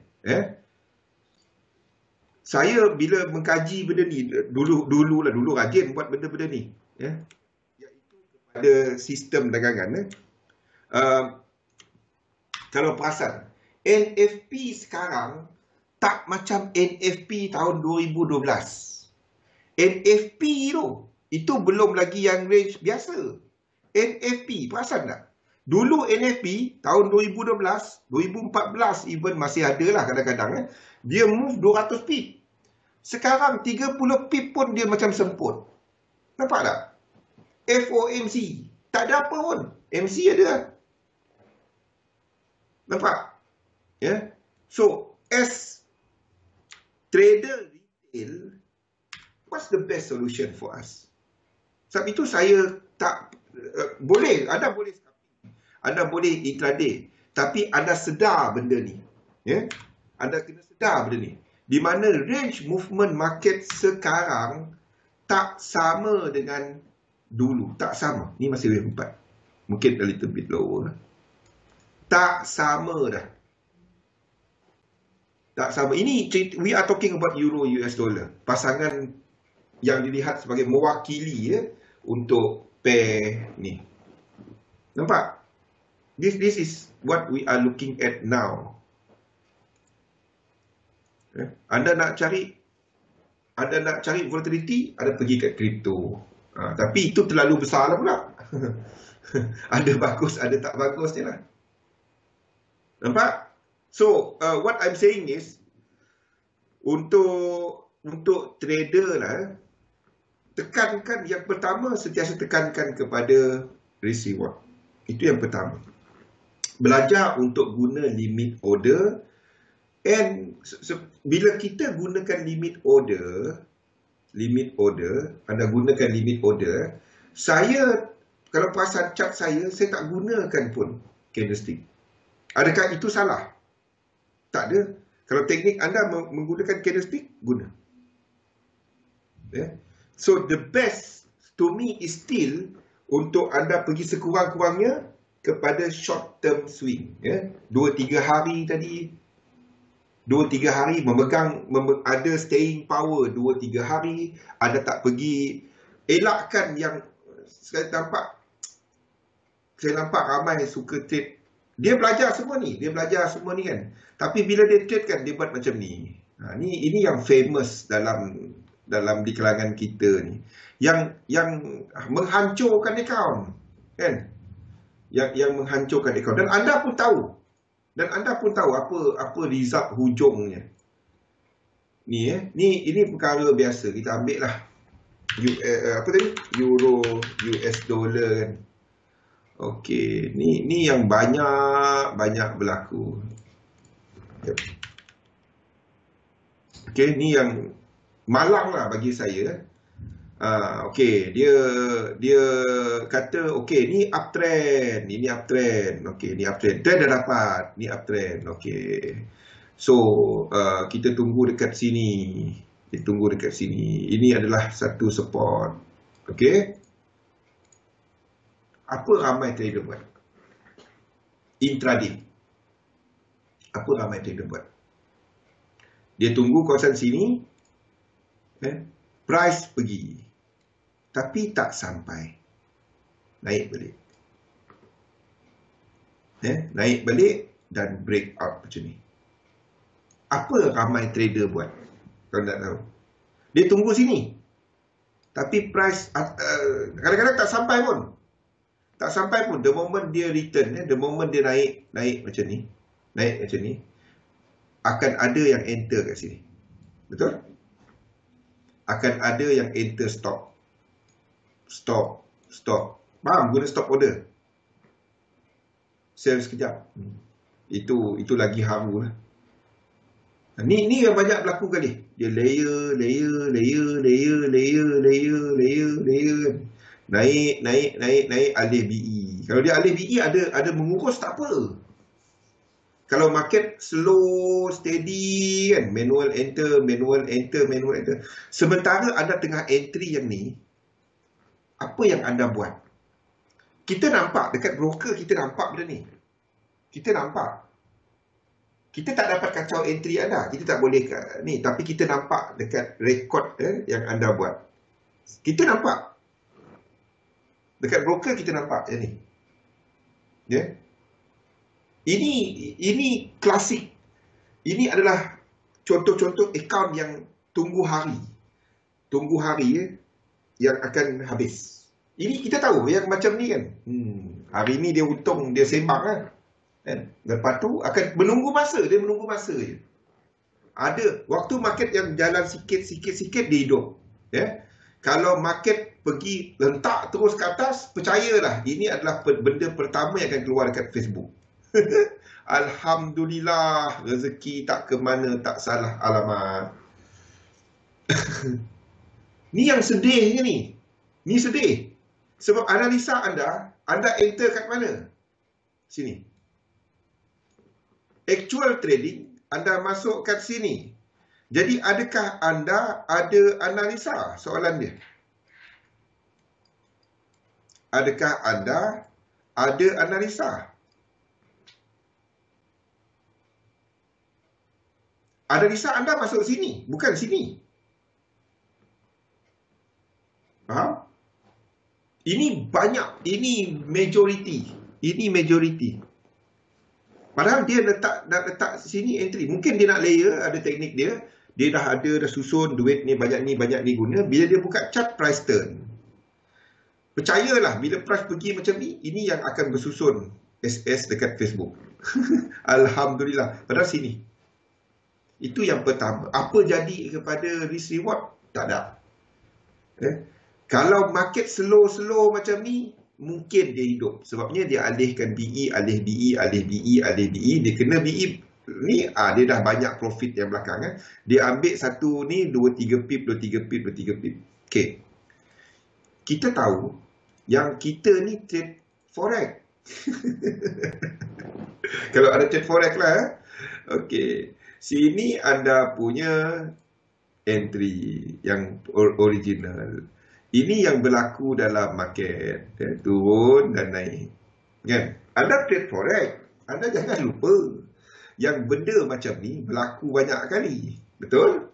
Saya bila mengkaji benda ni, dulu rajin buat benda-benda ni. Iaitu kepada sistem dagangan. Kalau perasan, NFP sekarang tak macam NFP tahun 2012. NFP tu, itu belum lagi yang range biasa. NFP, perasan tak? Dulu NFP tahun 2012, 2014 even masih ada lah kadang-kadang. Dia move 200 pip. Sekarang 30 pip pun dia macam semput. Nampak tak? FOMC, tak ada apa pun. MC ada. Nampak? So, as trader retail, what's the best solution for us? Sebab itu saya tak boleh, anda boleh scalping, anda boleh intraday, tapi anda sedar benda ni. Anda kena sedar benda ni. Di mana range movement market sekarang tak sama dengan dulu, tak sama. Ni masih wave 4. Mungkin a little bit lower. Tak sama dah. Tak sama. Ini we are talking about euro US dollar. Pasangan yang dilihat sebagai mewakili untuk pair ni. Nampak? This is what we are looking at now. Anda nak cari volatility, ada pergi kat kripto. Tapi itu terlalu besar lah pula. Ada bagus, ada tak bagus ni lah. Nampak? So, what I'm saying is, untuk trader lah, tekankan yang pertama, sentiasa tekankan kepada risk reward. Itu yang pertama. Belajar untuk guna limit order. And bila kita gunakan limit order, anda gunakan limit order, saya, kalau perasan chart saya tak gunakan pun candlestick. Adakah itu salah? Tak ada. Kalau teknik anda menggunakan candlestick, guna. So the best to me is still untuk anda pergi sekurang-kurangnya kepada short term swing. 2-3 hari tadi. 2-3 hari memegang, ada staying power 2-3 hari, ada tak pergi. Elakkan yang saya nampak ramai suka trade. Dia belajar semua ni kan. Tapi bila dia trade kan, dia buat macam ni. Ini yang famous dalam di kalangan kita ni. Yang menghancurkan account, kan? Yang menghancurkan account. Dan anda pun tahu. apa result hujungnya. Ini perkara biasa. Kita ambil lah euro US dollar kan. Okey, ni yang banyak berlaku. Okey, ni yang malang lah bagi saya. Okey, dia kata okey, ni uptrend, ini uptrend. Okey, ni uptrend. Trend dah dapat, ni uptrend. Okey. So, kita tunggu dekat sini. Ini adalah satu support. Okey. Apa ramai trader buat? Intraday. Apa ramai trader buat? Dia tunggu kawasan sini. Price pergi. Tapi tak sampai. Naik balik. Naik balik dan break out macam ni. Apa ramai trader buat? Kalau tak tahu. Dia tunggu sini. Tapi price kadang-kadang tak sampai pun. Tak sampai pun. The moment dia return, the moment dia naik macam ni. Naik macam ni. Akan ada yang enter kat sini. Betul? Akan ada yang enter stop. Faham? Guna stop order. Sell sekejap. Itu lagi haru lah. Ni yang banyak berlaku kali. Dia layer. Naik alih BE. Kalau dia alih BE ada mengurus tak apa. Kalau market slow, steady kan, manual enter, manual enter, manual enter. Sementara anda tengah entry yang ni, apa yang anda buat? Kita nampak dekat broker, kita nampak benda ni. Kita nampak. Kita tak dapat kacau entry anda. Kita tak boleh ni. Tapi kita nampak dekat rekod yang anda buat. Kita nampak. Dekat broker kita nampak yang ni. Ya. Ini klasik. Ini adalah contoh-contoh akaun yang tunggu hari. Tunggu hari yang akan habis. Ini kita tahu yang macam ni kan. Hari ni dia untung, dia sembang kan. Lepas tu akan menunggu masa. Dia menunggu masa je. Ada waktu market yang jalan sikit-sikit dia hidup. Ya. Kalau market pergi lentak terus ke atas, percayalah ini adalah benda pertama yang akan keluar dekat Facebook. Alhamdulillah, rezeki tak ke mana, tak salah alamat. Ni yang sedihnya ni. Ni sedih. Sebab analisa anda enter kat mana? Sini. Actual trading, anda masuk kat sini. Jadi adakah anda ada analisa? Soalan dia. Adakah anda ada analisa? Analisa anda masuk sini, bukan sini. Faham? Ini banyak, ini majority. Ini majority. Padahal dia nak letak sini entry. Mungkin dia nak layer, ada teknik dia. Dia dah susun duit ni banyak ni guna. Bila dia buka chart price turn. Percayalah, bila price pergi macam ni, ini yang akan bersusun SS dekat Facebook. Alhamdulillah. Padahal sini. Itu yang pertama. Apa jadi kepada risk reward? Tak ada. Kalau market slow macam ni, mungkin dia hidup. Sebabnya dia alihkan BE, alih BE, alih BE, alih BE. Dia kena BE ni, dia dah banyak profit yang belakang kan. Dia ambil satu ni 2-3 pip, 2-3 pip, 2-3 pip. Okay. Kita tahu yang kita ni trade forex. Kalau ada trade forex lah. Okay. Sini anda punya entry yang original. Ini yang berlaku dalam market. Turun dan naik. Kan? Anda trade forex. Anda jangan lupa. Yang benda macam ni berlaku banyak kali. Betul?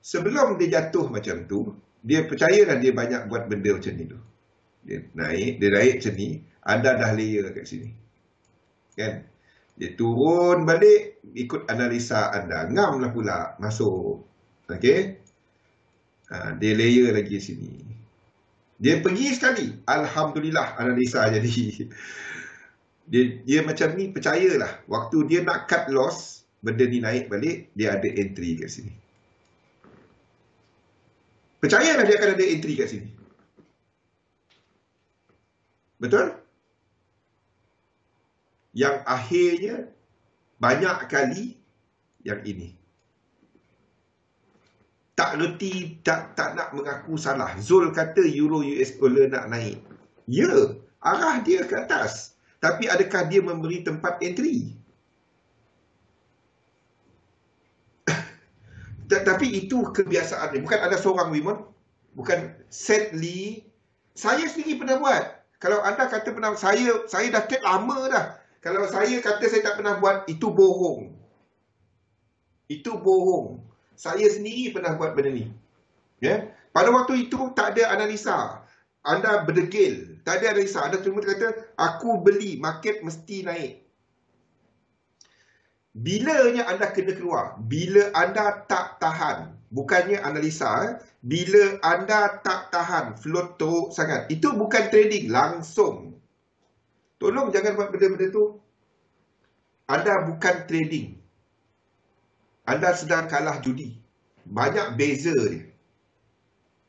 Sebelum dia jatuh macam tu, dia percayalah dia banyak buat benda macam ni tu. Dia naik macam ni. Anda dah layer kat sini. Kan? Dia turun balik, ikut analisa anda. Ngam lah pula masuk. Okey. Dia layer lagi sini. Dia pergi sekali. Alhamdulillah analisa jadi. Dia macam ni, percayalah. Waktu dia nak cut loss, benda ni naik balik, dia ada entry kat sini. Percayalah dia akan ada entry kat sini. Betul? Yang akhirnya banyak kali yang ini. Tak reti, tak nak mengaku salah. Zul kata euro US dollar nak naik. Ya, arah dia ke atas. Tapi adakah dia memberi tempat entry? Tapi itu kebiasaan dia. Bukan ada seorang women. Bukan sadly. Saya sendiri pernah buat. Kalau anda kata pernah, saya dah trade lama dah. Kalau saya kata saya tak pernah buat, itu bohong. Itu bohong. Saya sendiri pernah buat benda ni. Ya? Pada waktu itu tak ada analisa. Anda berdegil. Tak ada analisa. Anda cuma kata, aku beli, market mesti naik. Bilanya anda kena keluar. Bila anda tak tahan. Bukannya analisa. Bila anda tak tahan, float teruk sangat. Itu bukan trading, langsung. Tolong jangan buat benda-benda tu. Anda bukan trading. Anda sedang kalah judi. Banyak beza dia.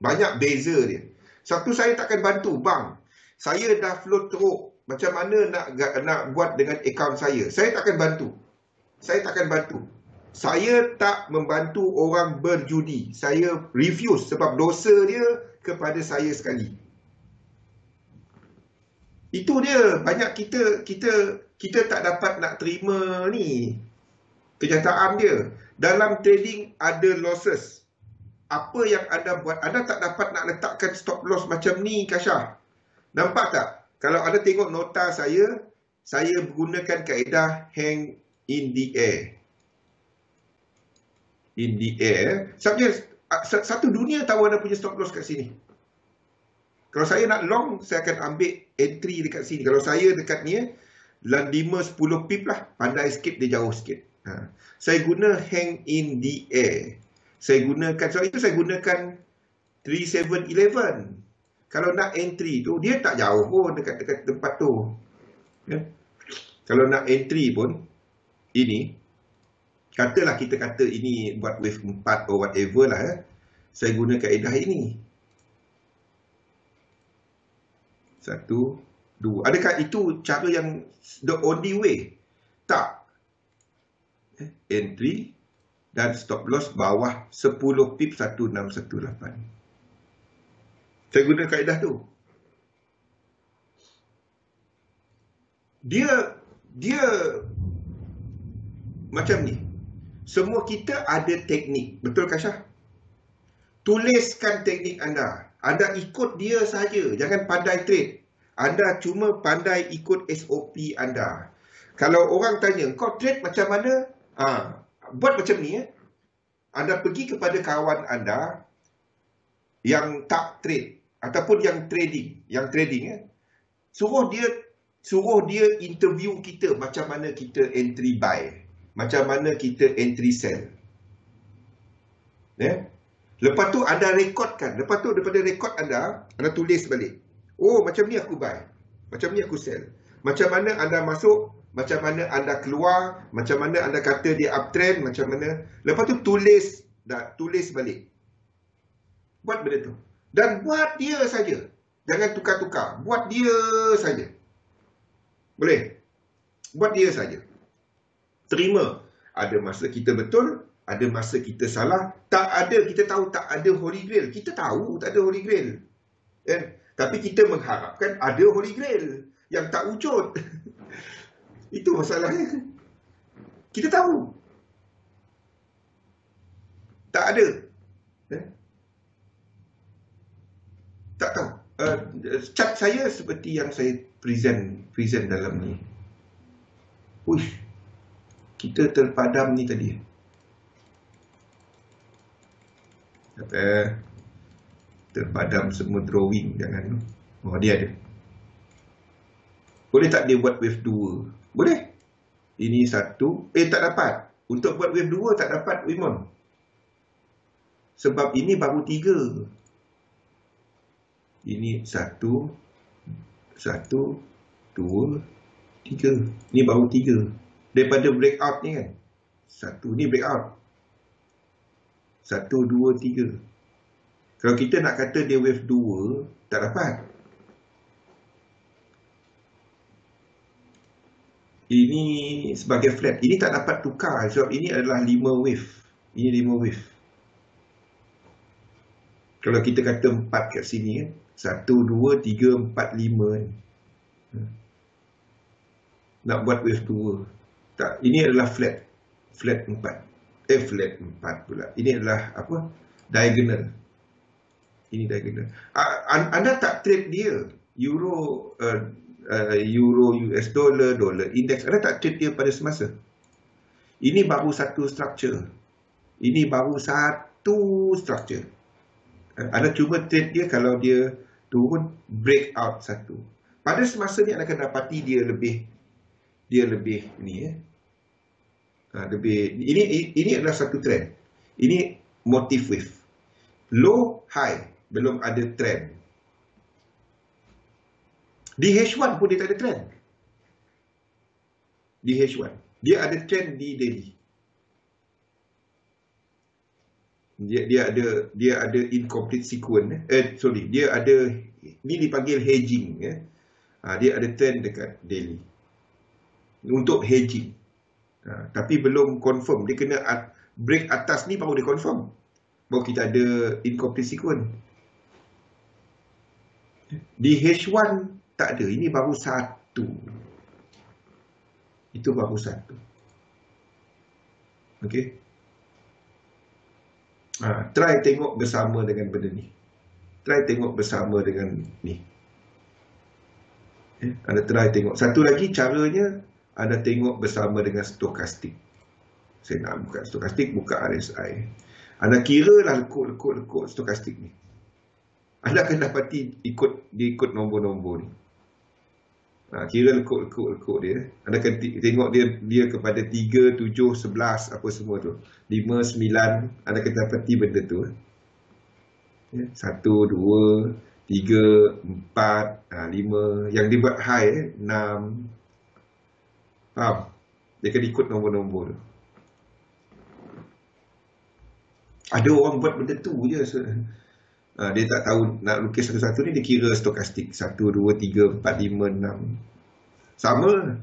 Banyak beza dia. Satu, saya takkan bantu. Bang, saya dah float teruk. Macam mana nak buat dengan akaun saya? Saya takkan bantu. Saya takkan bantu. Saya tak membantu orang berjudi. Saya refuse sebab dosa dia kepada saya sekali. Itu dia, banyak kita tak dapat nak terima ni kenyataan dia. Dalam trading ada losses. Apa yang anda buat, anda tak dapat nak letakkan stop loss macam ni, Kasyah. Nampak tak? Kalau anda tengok nota saya menggunakan kaedah hang in the air. In the air. Sebabnya satu dunia tahu anda punya stop loss kat sini. Kalau saya nak long, saya akan ambil entry dekat sini. Kalau saya dekat ni, 5-10 pip lah. Pandai sikit, dia jauh sikit. Saya guna hang in the air. Sebab itu saya gunakan 3711. Kalau nak entry tu, dia tak jauh pun dekat tempat tu. Ya? Kalau nak entry pun, ini, katalah kita kata ini buat wave 4 or whatever lah. Saya guna kaedah ini. 1, 2. Adakah itu cara yang the only way? Tak. Entry dan stop loss bawah 10 pip 1618. Saya guna kaedah tu. Dia macam ni. Semua kita ada teknik. Betul, Kasyah? Tuliskan teknik anda. Anda ikut dia saja. Jangan pandai trade. Anda cuma pandai ikut SOP anda. Kalau orang tanya, kau trade macam mana? Buat macam ni. Anda pergi kepada kawan anda yang tak trade ataupun yang trading. Suruh dia interview kita macam mana kita entry buy. Macam mana kita entry sell. Lepas tu anda rekodkan. Lepas tu daripada rekod anda tulis balik. Oh, macam ni aku buy. Macam ni aku sell. Macam mana anda masuk, macam mana anda keluar, macam mana anda kata dia uptrend, macam mana. Lepas tu tulis balik. Buat benda tu. Dan buat dia saja. Jangan tukar-tukar. Buat dia saja. Boleh? Buat dia saja. Terima. Ada masa kita betul, ada masa kita salah. Kita tahu tak ada Holy Grail. Kita tahu tak ada Holy Grail. Tapi kita mengharapkan ada Holy Grail yang tak wujud. Itu masalahnya. Kita tahu. Tak ada. Tak tahu. Chart saya seperti yang saya present dalam ni. Uish. Kita terpadam ni tadi. Terpadam semua drawing. Jangan. Oh, dia ada. Boleh tak dia buat wave 2? Boleh. Ini satu. Tak dapat. Untuk buat wave 2 tak dapat, Wimon. Sebab ini baru 3. Ini 1, 2, 3. Ini baru 3. Daripada breakout ni kan. 1 ni breakout. 1, 2, 3. Kalau kita nak kata dia wave 2, tak dapat. Ini sebagai flat. Ini tak dapat tukar sebab ini adalah 5 wave. Ini 5 wave. Kalau kita kata 4 kat sini kan. 1, 2, 3, 4, 5 kan. Nak buat wave 2. Tak, ini adalah flat. Flat 4. Flat 4 pula. Ini adalah apa? Diagonal. Ini diagonal. Anda tak trade dia. Euro, US dollar, dollar index. Anda tak trade dia pada semasa. Ini baru satu structure. Ini baru satu structure. Anda cuba trade dia kalau dia turun breakout satu. Pada semasa ni anda akan dapati dia lebih ni lebih ini adalah satu trend. Ini motif wave. Low high belum ada trend. Di H1 pun dia tak ada trend. Di H1 dia ada trend di daily. Dia ada incomplete sequence. Dia ada, ni dipanggil hedging. Dia ada trend dekat daily untuk hedging. Tapi belum confirm. Dia kena break atas ni baru dia confirm. Baru kita ada incomplete sequence. Di H1 Tak ada. Ini baru satu. Itu baru satu. Okey. Try tengok bersama dengan benda ni. Try tengok bersama dengan ni. Anda try tengok. Satu lagi caranya, anda tengok bersama dengan stokastik. Saya nak buka stokastik, buka RSI. Anda kira lah lekuk stokastik ni. Anda akan dapati dia ikut nombor-nombor ni. Kira lekuk dia. Anda akan tengok dia kepada 3, 7, 11, apa semua tu. 5, 9, anda akan dapati benda tu. 1, 2, 3, 4, 5. Yang dia buat high, 6. Faham? Dia akan ikut nombor-nombor tu. Ada orang buat benda tu je. Dia tak tahu nak lukis satu-satu ni, dia kira stokastik. 1, 2, 3, 4, 5, 6. Sama.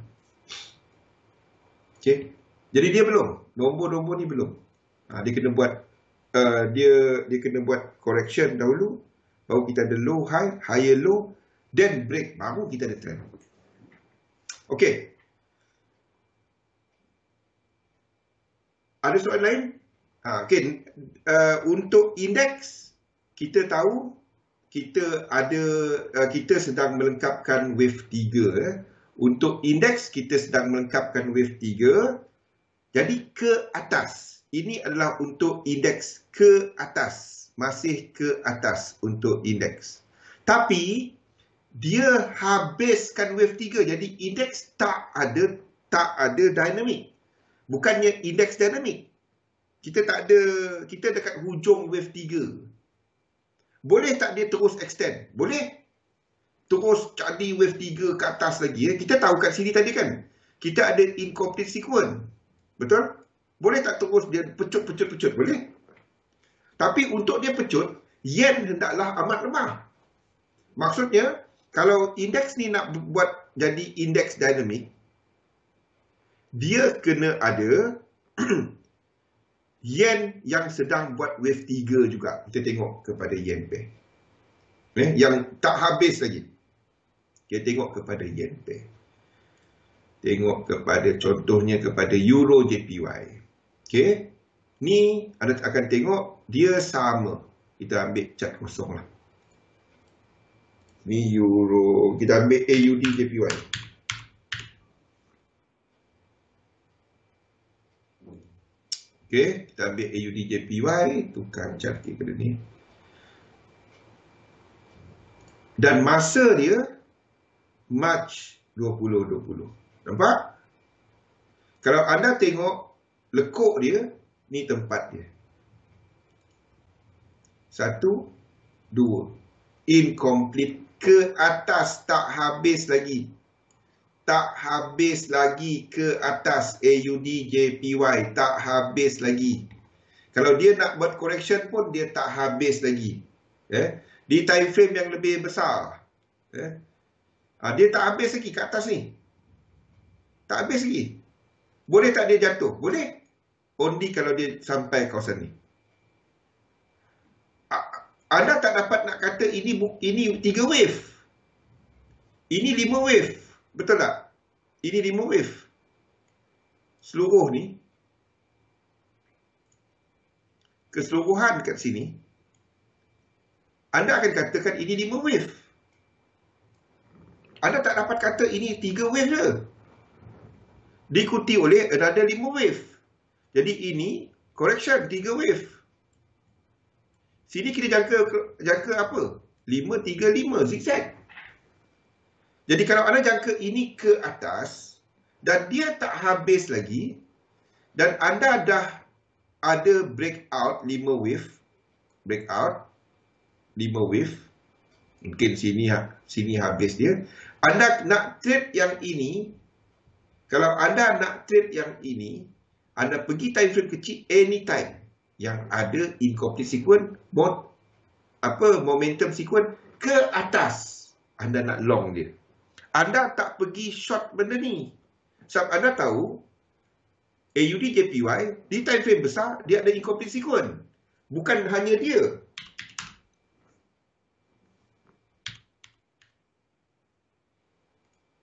Okay. Jadi dia belum. Nombor-nombor ni belum. Dia kena buat dia kena buat correction dahulu. Baru kita ada low high, higher low, then break. Baru kita ada trend. Okay. Ada soalan lain? Okay. Untuk indeks, kita tahu kita sedang melengkapkan wave 3. Untuk indeks, kita sedang melengkapkan wave 3. Jadi ke atas. Ini adalah untuk indeks ke atas. Masih ke atas untuk indeks. Tapi dia habiskan wave 3. Jadi indeks tak ada dinamik. Bukannya indeks dinamik. Kita dekat hujung wave 3. Boleh tak dia terus extend? Boleh. Terus jadi wave 3 ke atas lagi. Kita tahu kat sini tadi kan. Kita ada incomplete sequence. Betul? Boleh tak terus dia pecut? Boleh. Tapi untuk dia pecut, yen hendaklah amat lemah. Maksudnya, kalau indeks ni nak buat jadi indeks dinamik, dia kena ada yen yang sedang buat wave 3 juga. Kita tengok kepada yen pair. Yang tak habis lagi. Kita tengok kepada yen pair. Tengok kepada contohnya kepada Euro JPY. Okey. Ni anda akan tengok dia sama. Kita ambil chart kosong lah. Ni Euro. Kita ambil AUD JPY. Okey. Kita ambil AUD JPY. Tukar chart kepada ni. Dan masa dia March 2020. Nampak? Kalau anda tengok lekuk dia, ni tempat dia. 1, 2. Incomplete. Ke atas, tak habis lagi. Tak habis lagi ke atas AUD JPY. Tak habis lagi. Kalau dia nak buat correction pun, dia tak habis lagi. Di time frame yang lebih besar. Dia tak habis lagi kat atas ni. Tak habis lagi. Boleh tak dia jatuh? Boleh. Only kalau dia sampai kawasan ni. Anda tak dapat nak kata ini 3 wave. Ini 5 wave. Betul tak? Ini 5 wave. Seluruh ni. Keseluruhan kat sini. Anda akan katakan ini 5 wave. Anda tak dapat kata ini 3 wave je. Diikuti oleh another 5 wave. Jadi ini correction 3 wave. Sini kita jangka apa? 5, 3, 5 zigzag. Jadi kalau anda jangka ini ke atas dan dia tak habis lagi dan anda dah ada breakout 5 wave, breakout 5 wave, mungkin sini habis dia. Anda nak trade yang ini, kalau anda nak trade yang ini, anda pergi time frame kecil anytime yang ada incomplete sequence, momentum sequence ke atas. Anda nak long dia. Anda tak pergi short benda ni. Sebab anda tahu AUD JPY di time frame besar dia ada incomplete sequence. Bukan hanya dia.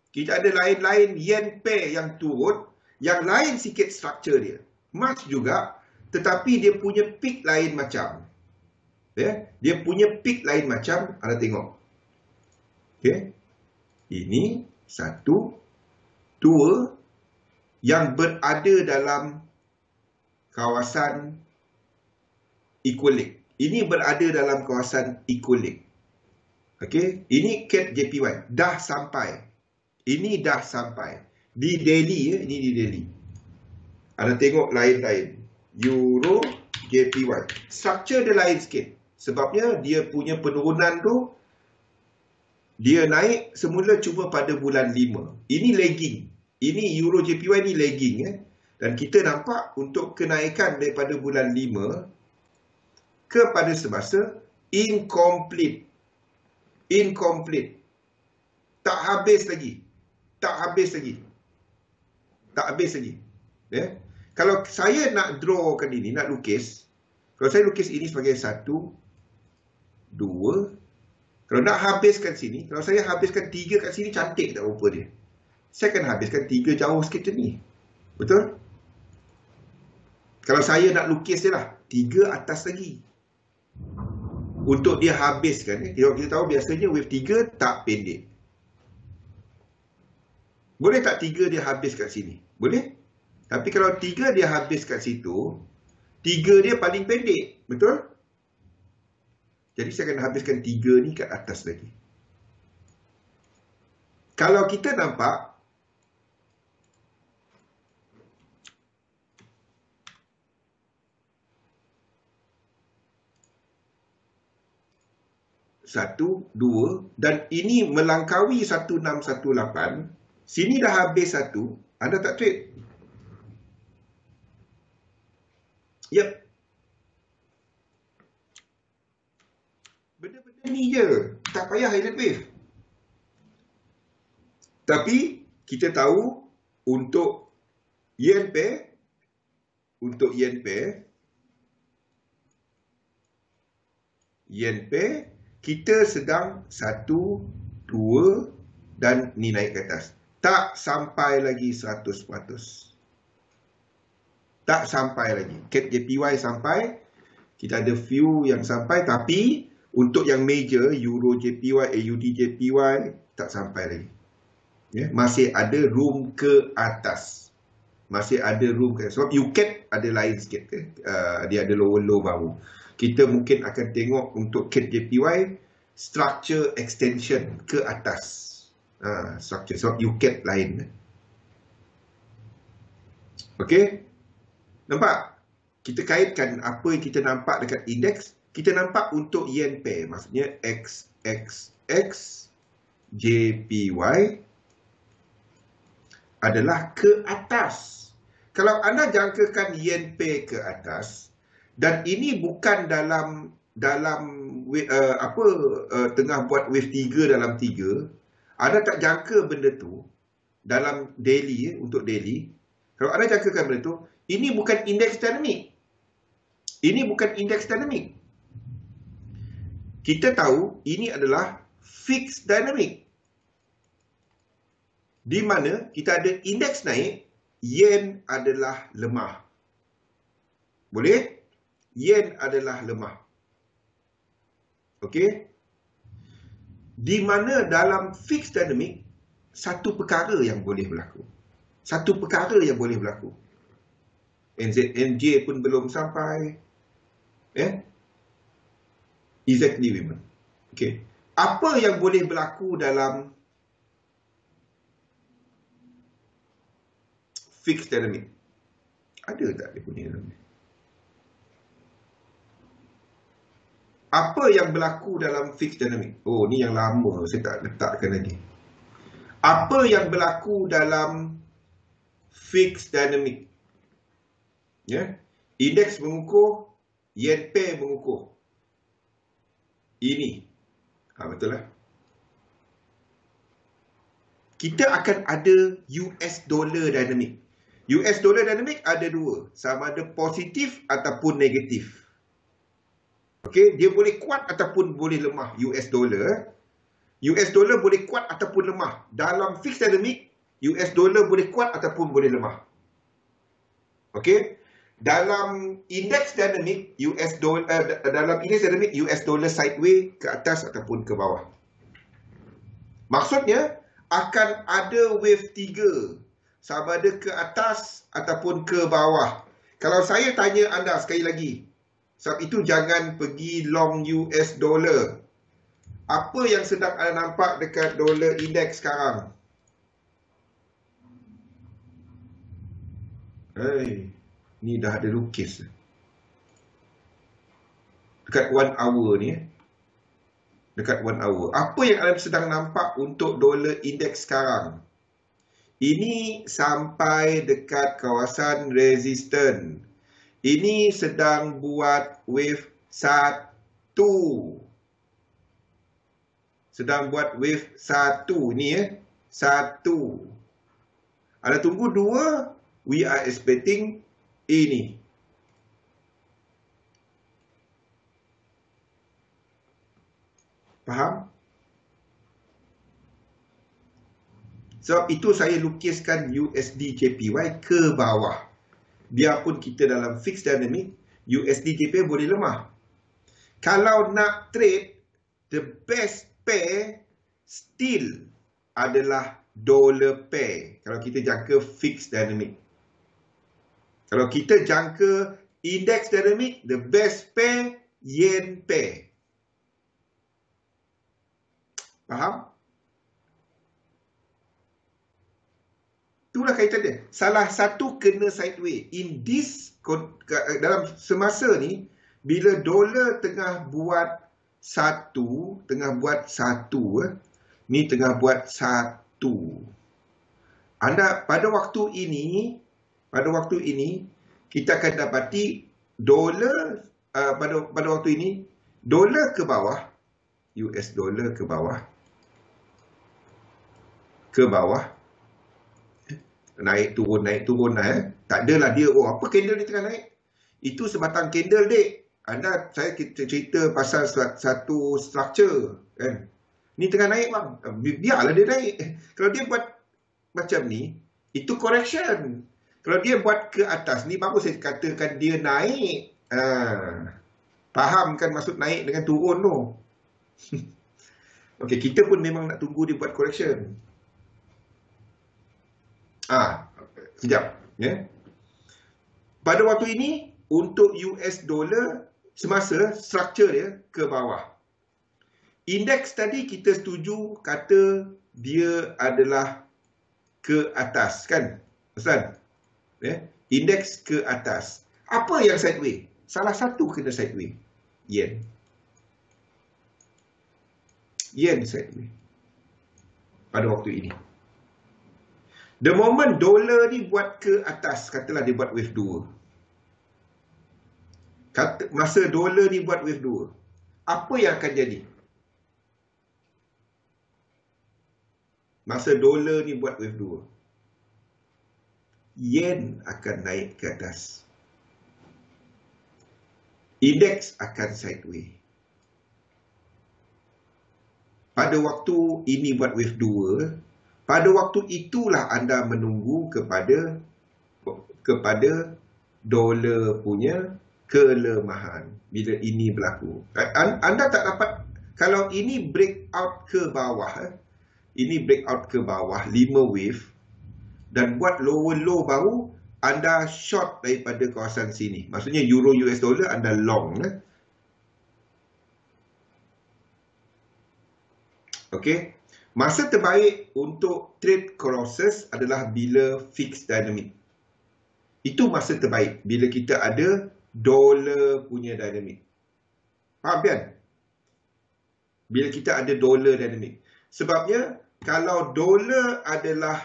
Kita ada lain-lain yen pair yang turun, yang lain sikit struktur dia. March juga, tetapi dia punya peak lain macam. Dia punya peak lain macam, anda tengok. Okay. Ini satu, dua, yang berada dalam kawasan equilibrium. Ini berada dalam kawasan equilibrium. Okey, ini CAT JPY dah sampai. Ini dah sampai di daily ya, ini di daily. Anda tengok lain-lain. Euro JPY. Struktur dia lain sikit. Sebabnya dia punya penurunan tu dia naik semula cuma pada bulan 5. Ini lagging. Ini Euro JPY ni lagging ya. Dan kita nampak untuk kenaikan daripada bulan 5 kepada semasa incomplete. Incomplete. Tak habis lagi. Tak habis lagi. Tak habis lagi. Ya. Kalau saya nak drawkan ini, nak lukis. Kalau saya lukis ini sebagai 1, 2. Kalau nak habiskan sini, kalau saya habiskan 3 kat sini, cantik tak rupa dia. Saya akan habiskan 3 jauh sikit macam ni. Betul? Kalau saya nak lukis dia lah, 3 atas lagi. Untuk dia habiskan, kita tahu biasanya wave 3 tak pendek. Boleh tak 3 dia habis kat sini? Boleh. Tapi kalau 3 dia habis kat situ, 3 dia paling pendek. Betul? Jadi saya akan habiskan 3 ni kat atas lagi. Kalau kita nampak, satu, 2, dan ini melangkaui 1618. Sini dah habis 1. Anda tak trade? Yep. Benda-benda ni je. Tak payah highlight wave. Tapi kita tahu untuk yen pair, kita sedang 1, 2 dan ni naik ke atas. Tak sampai lagi 100%. Tak sampai lagi. CAT JPY sampai. Kita ada few yang sampai. Tapi untuk yang major, Euro JPY, AUD JPY, tak sampai lagi. Ya, masih ada room ke atas. Masih ada room ke atas. Sebab UCAT ada lain sikit. Dia ada low baru. Kita mungkin akan tengok untuk CAT JPY structure extension ke atas. Structure. Sebab UCAT lain. Okey. Nampak? Kita kaitkan apa yang kita nampak dekat indeks. Kita nampak untuk yen pair. Maksudnya XXX JPY adalah ke atas. Kalau anda jangkakan yen pair ke atas, dan ini bukan dalam tengah buat wave 3 dalam 3, anda tak jangka benda tu dalam daily, untuk daily. Kalau anda jangkakan benda tu, ini bukan indeks dinamik. Ini bukan indeks dinamik. Kita tahu ini adalah fixed dynamic. Di mana kita ada indeks naik, yen adalah lemah. Boleh? Yen adalah lemah. Okey? Di mana dalam fixed dynamic, satu perkara yang boleh berlaku. Satu perkara yang boleh berlaku. NZMJ pun belum sampai. Exactly women. Okay. Apa yang boleh berlaku dalam fixed dynamic? Ada tak dia punya dalam ni? Apa yang berlaku dalam fixed dynamic? Oh, ni yang lama. Saya tak letakkan lagi. Apa yang berlaku dalam fixed dynamic? Ya. Indeks mengukur, yen pair mengukur. Ini. Betul lah. Kita akan ada US dollar dynamic. US dollar dynamic ada dua. Sama ada positif ataupun negatif. Okey, dia boleh kuat ataupun boleh lemah US dollar. US dollar boleh kuat ataupun lemah. Dalam fixed dynamic, US dollar boleh kuat ataupun boleh lemah. Okey. Dalam index dynamic, dalam index dynamic US dollar sideways ke atas ataupun ke bawah. Maksudnya akan ada wave 3 sama ada ke atas ataupun ke bawah. Kalau saya tanya anda sekali lagi, sebab itu jangan pergi long US dollar. Apa yang sedang anda nampak dekat dollar index sekarang? Ni dah ada lukis dekat 1 hour ni. Dekat 1 hour. Apa yang anda sedang nampak untuk dollar index sekarang? Ini sampai dekat kawasan resistance. Ini sedang buat wave 1. Sedang buat wave 1 ni 1. Anda tunggu 2. We are expecting ini. Faham? Sebab itu saya lukiskan USD JPY ke bawah. Biarpun kita dalam fixed dynamic, USD JPY boleh lemah. Kalau nak trade, the best pair still adalah dollar pair. Kalau kita jangka fixed dynamic. Kalau kita jangka index dynamic, the best pair yen pair. Faham? Itulah kaitan dia. Salah satu kena sideways. In this, dalam semasa ni, bila dolar tengah buat satu, ni tengah buat 1. Anda pada waktu ini, kita akan dapati dolar pada waktu ini, dolar ke bawah, US dollar ke bawah, naik turun lah. Tak adalah dia, apa candle ni tengah naik. Itu sebatang candle, dek. Saya cerita pasal satu structure, kan. Ni tengah naik, bang. Biarlah dia naik. Kalau dia buat macam ni, itu correction. Kalau dia buat ke atas ni, baru saya katakan dia naik. Faham kan maksud naik dengan turun tu? Okey, kita pun memang nak tunggu dia buat correction. Sekejap. Ya. Pada waktu ini, untuk US dollar, semasa structure dia ke bawah. Indeks tadi kita setuju kata dia adalah ke atas, kan? Ustaz? Ya? Indeks ke atas. Apa yang sideways? Salah satu kena sideways. Yen. Yen sideways. Pada waktu ini. The moment dolar ni buat ke atas, katalah dia buat wave 2. Masa dolar ni buat wave 2, apa yang akan jadi? Masa dolar ni buat wave 2, yen akan naik ke atas. Indeks akan sideways. Pada waktu ini buat wave 2, pada waktu itulah anda menunggu kepada dolar punya kelemahan bila ini berlaku. Anda tak dapat, kalau ini breakout ke bawah, ini breakout ke bawah 5 wave dan buat lower low baru, anda short daripada kawasan sini. Maksudnya euro US dollar anda long. Okey. Masa terbaik untuk trade crosses adalah bila fixed dynamic. Itu masa terbaik bila kita ada dolar punya dynamic. Faham kan? Bila kita ada dolar dynamic. Sebabnya kalau dolar adalah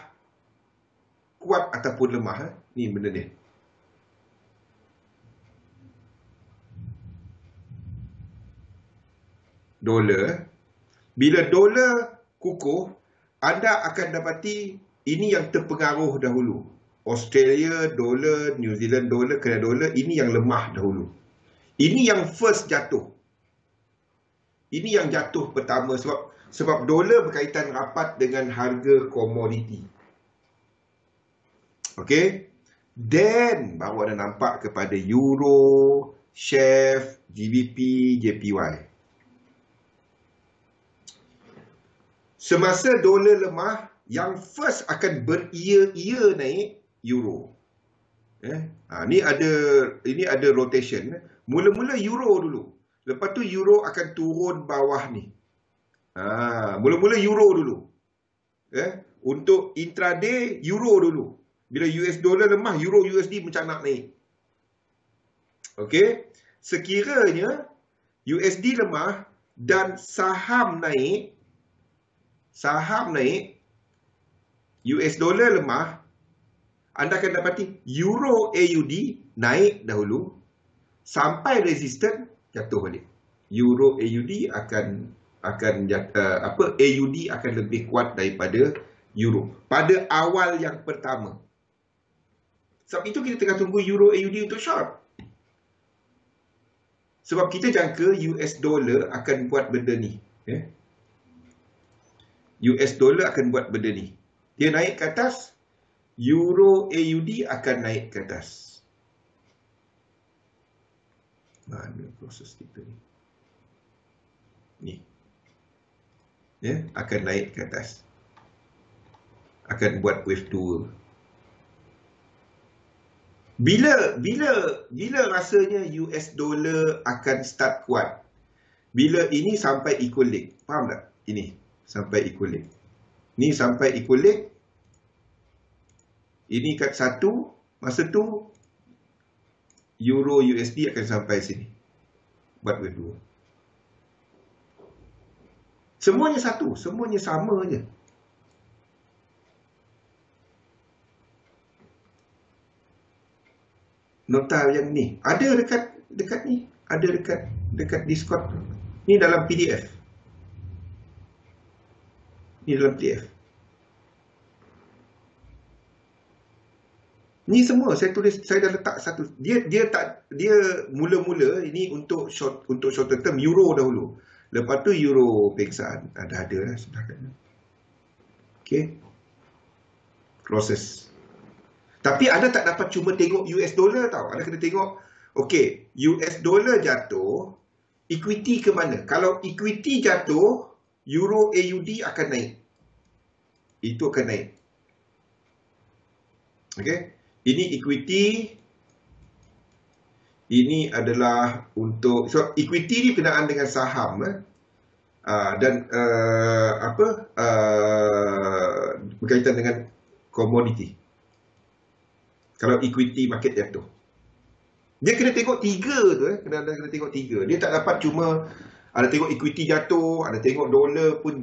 kuat ataupun lemah, ni benda ni. Dolar, bila dolar kukuh, anda akan dapati ini yang terpengaruh dahulu. Australia dolar, New Zealand dolar, Canada dolar, ini yang lemah dahulu. Ini yang first jatuh. Ini yang jatuh pertama sebab Sebab dolar berkaitan rapat dengan harga komoditi. Okey? Then baru ada nampak kepada euro, chef, GBP, JPY. Semasa dolar lemah, yang first akan beria-ia naik euro. Ini ada rotation. Mula-mula euro dulu. Lepas tu euro akan turun bawah ni. Mula-mula euro dulu. Untuk intraday euro dulu. Bila US dollar lemah, euro USD macam nak naik. Okey. Sekiranya USD lemah dan saham naik, US dollar lemah, anda akan dapati euro AUD naik dahulu sampai resistant, jatuh balik. Euro AUD AUD akan lebih kuat daripada euro pada awal yang pertama. Sebab itu kita tengah tunggu euro AUD untuk short. Sebab kita jangka US dollar akan buat benda ni. US dollar akan buat benda ni. Dia naik ke atas, euro AUD akan naik ke atas. Mana proses kita ni? Ni. Akan naik ke atas. Akan buat wave 2. Bila rasanya US dollar akan start kuat? Bila ini sampai equal leg. Faham tak? Ini sampai equal leg. Ni sampai equal leg. Ini kat 1. Masa tu euro USD akan sampai sini. Buat wave 2. Semuanya satu. Semuanya sama je. Nota yang ni. Ada dekat ni. Ada dekat Discord. Ni dalam PDF. Ni dalam PDF. Ni semua saya tulis, saya dah letak satu. Dia mula-mula ini untuk short term euro dahulu. Lepas tu euro pengsan ada lah sebelah kanan. Okey. Proses. Tapi anda tak dapat cuma tengok US dollar tau. Anda kena tengok, okey, US dollar jatuh, equity ke mana? Kalau equity jatuh, euro AUD akan naik. Itu akan naik. Okey. Ini equity. Ini adalah untuk, so equity ni berkenaan dengan saham dan berkaitan dengan komoditi. Kalau equity market jatuh, dia kena tengok tiga tu. Kena tengok tiga. Dia tak dapat cuma ada tengok equity jatuh, ada tengok dolar pun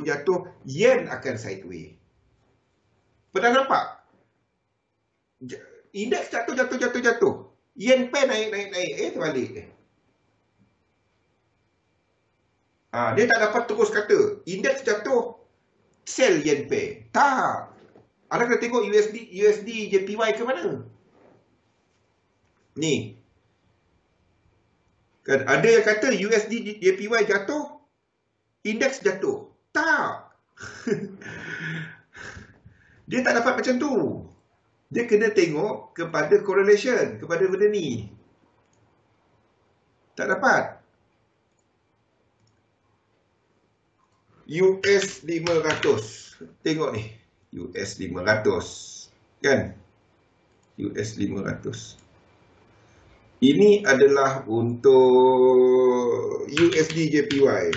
jatuh, yen akan sideways. Pernah nampak? Indeks jatuh. Yen pair naik. Terbalik. Dia tak dapat terus kata indeks jatuh, sell yen pair. Tak. Anda kena tengok USD JPY ke mana. Ni. Kan ada yang kata USD JPY jatuh, indeks jatuh. Tak. Dia tak dapat macam tu. Dia kena tengok kepada correlation, kepada benda ni. Tak dapat. US 500. Tengok ni. US 500. Kan? US 500. Ini adalah untuk USD JPY.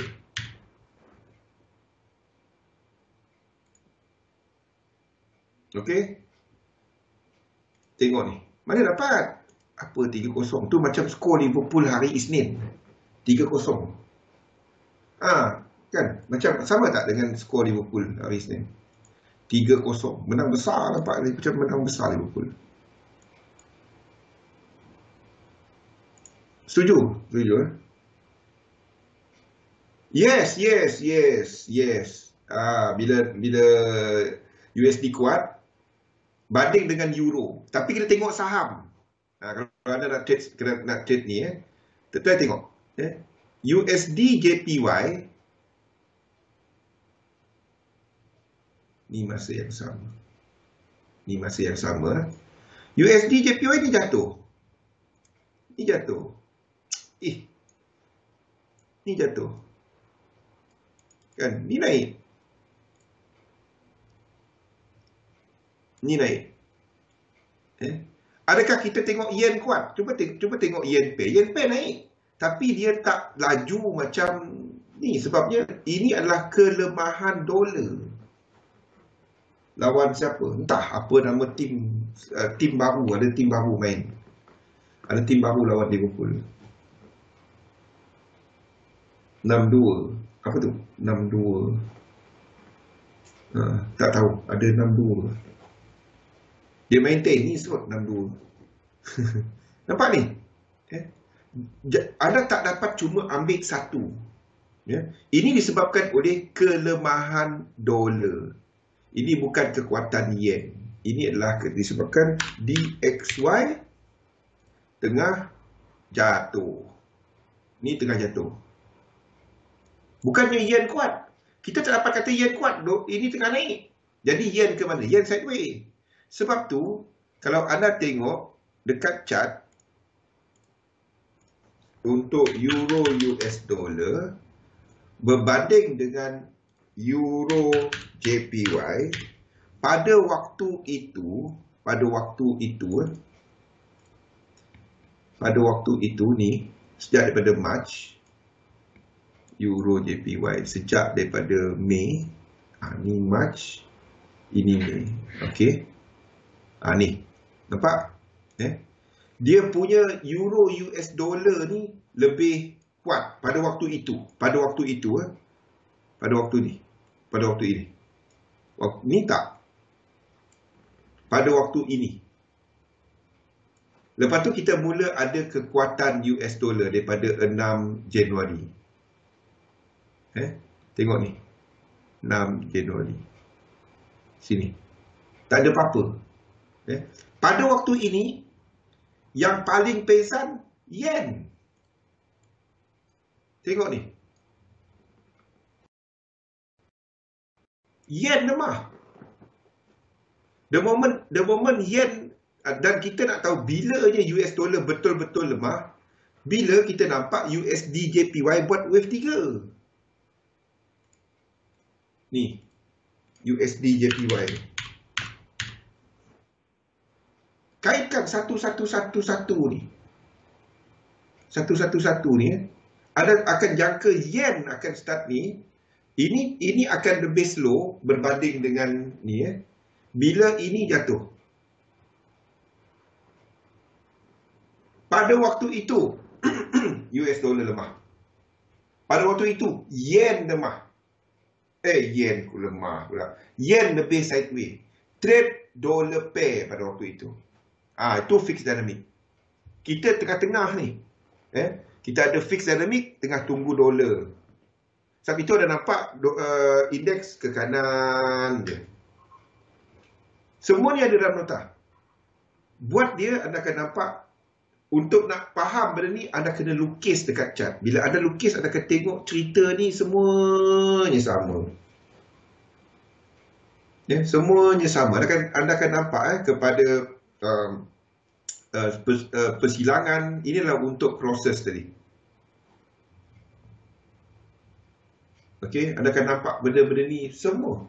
Okey? Tengok ni. Mana dapat? Apa 3-0? Tu macam skor Liverpool hari Isnin. 3-0. Kan? Macam sama tak dengan skor Liverpool hari Isnin? 3-0. Menang besar nampak. Macam menang besar Liverpool. Setuju? Setuju Yes. Bila USD kuat banding dengan euro. Tapi kita tengok saham. Kalau anda nak trade ni, tengok. USD JPY Ni masa yang sama. Ni masa yang sama. USD JPY ni jatuh. Ni jatuh. Ni jatuh. Kan? Ni naik. Ni naik. Adakah kita tengok yen kuat? Cuba tengok yen pair. Yen pair naik. Tapi dia tak laju macam ni. Sebabnya ini adalah kelemahan dolar. Lawan siapa? Entah apa nama tim baru. Ada tim baru main. Ada tim baru lawan Liverpool. 6-2. Apa tu? 6-2. Tak tahu. Ada 6-2. Dia maintain ni sebab 6-2. Nampak ni? Anda tak dapat cuma ambil satu. Ini disebabkan oleh kelemahan dolar. Ini bukan kekuatan yen. Ini adalah disebabkan DXY tengah jatuh. Ni tengah jatuh. Bukannya yen kuat. Kita tak dapat kata yen kuat. Ini tengah naik. Jadi yen ke mana? Yen sideways. Sebab tu, kalau anda tengok dekat chart untuk euro US dollar berbanding dengan euro JPY, pada waktu itu ni, sejak daripada March, euro JPY, sejak daripada Mei, ni March, ini Mei, okey. Ni, nampak? Dia punya euro US dollar ni lebih kuat pada waktu itu. Pada waktu ini. Ni tak. Pada waktu ini. Lepas tu kita mula ada kekuatan US dollar daripada 6 Januari. Tengok ni. 6 Januari. Sini. Tak ada apa-apa. Pada waktu ini, yang paling pesan, yen. Tengok ni. Yen lemah. The moment yen, dan kita nak tahu bilanya US dollar betul-betul lemah, bila kita nampak USD JPY buat wave 3. Ni. USD JPY. Kaitkan satu ni. Satu ni. Ada akan jangka yen akan start ni. Ini akan lebih slow berbanding dengan ni. Bila ini jatuh. Pada waktu itu, US dollar lemah. Pada waktu itu, yen lemah. Yen lemah pula. Yen lebih sideways. Trade dollar pair pada waktu itu. Itu fixed dynamic. Kita tengah-tengah ni. Kita ada fixed dynamic, tengah tunggu dolar. Sebab itu ada nampak indeks ke kanan je. Semua ni ada dalam nota. Buat dia, anda akan nampak. Untuk nak faham benda ni, anda kena lukis dekat chart. Bila anda lukis, anda akan tengok cerita ni semuanya sama. Semuanya sama. Anda akan nampak kepada persilangan. Inilah untuk proses tadi. Okey, anda akan nampak benda-benda ni semua.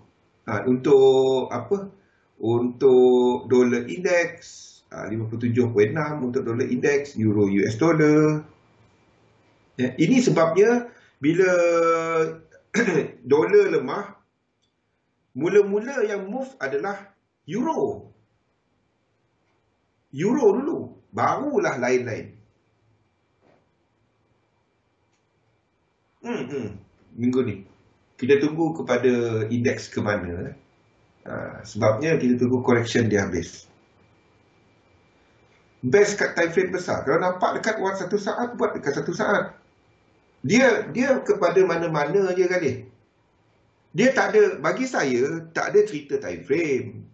Untuk apa? Untuk dolar indeks 57.6 untuk dolar indeks, euro US dollar. Ini sebabnya bila dolar lemah, mula-mula yang move adalah euro. Euro dulu, barulah lain-lain. Minggu ni kita tunggu kepada indeks ke mana. Sebabnya kita tunggu correction dia habis. Best kat time frame besar. Kalau nampak dekat 1 saat, buat dekat 1 saat. Dia kepada mana-mana je kali. Dia tak ada, bagi saya, tak ada cerita time frame.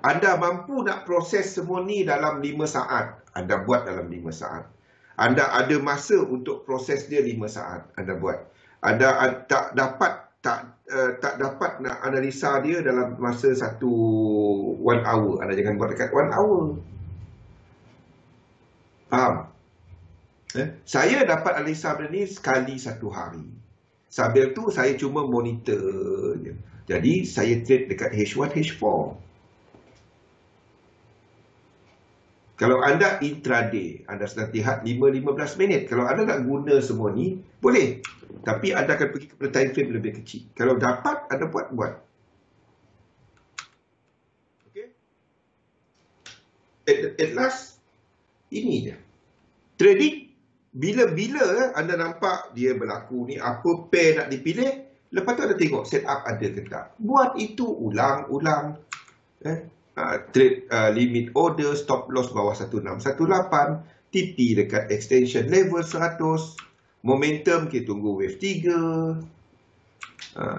Anda mampu nak proses semua ni dalam 5 saat. Anda buat dalam 5 saat. Anda ada masa untuk proses dia 5 saat. Anda buat. Anda tak dapat, tak dapat nak analisa dia dalam masa 1 hour. Anda jangan buat dekat 1 hour. Faham? Saya dapat analisa benda ni sekali 1 hari. Sambil tu saya cuma monitor je. Jadi saya trade dekat H1, H4. Kalau anda intraday, anda sedang lihat 5-15 minit. Kalau anda nak guna semua ni, boleh. Tapi anda akan pergi kepada time frame lebih kecil. Kalau dapat, anda buat. Okay. At last, ini je. Trading, bila-bila anda nampak dia berlaku ni, apa pair nak dipilih, lepas tu anda tengok setup ada ke tak. Buat itu ulang-ulang. Trade limit order, stop loss bawah 1618, TP dekat extension level 100, momentum kita tunggu wave 3.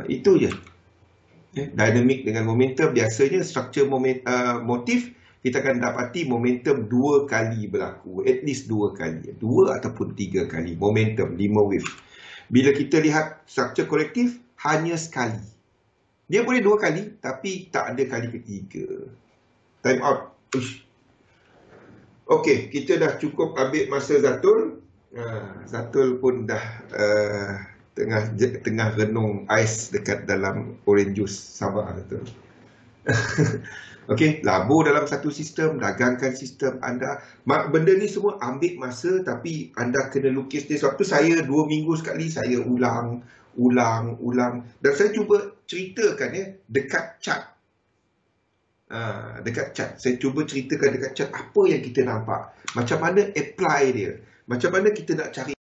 Itu je. Dynamic dengan momentum, biasanya structure motif kita akan dapati momentum 2 kali berlaku, at least 2 kali, 2 ataupun 3 kali momentum 5 wave. Bila kita lihat structure kolektif, hanya sekali. Dia boleh 2 kali, tapi tak ada kali ketiga. Time out. Okey, kita dah cukup ambil masa Zatul. Zatul pun dah tengah renung ais dekat dalam orange juice. Sabar Zatul. Okey, labur dalam satu sistem, dagangkan sistem anda. Benda ni semua ambil masa, tapi anda kena lukis dia. Sebab tu saya 2 minggu sekali saya ulang. Dan saya cuba ceritakan dekat chart. Dekat chart. Saya cuba ceritakan dekat chart apa yang kita nampak. Macam mana apply dia. Macam mana kita nak cari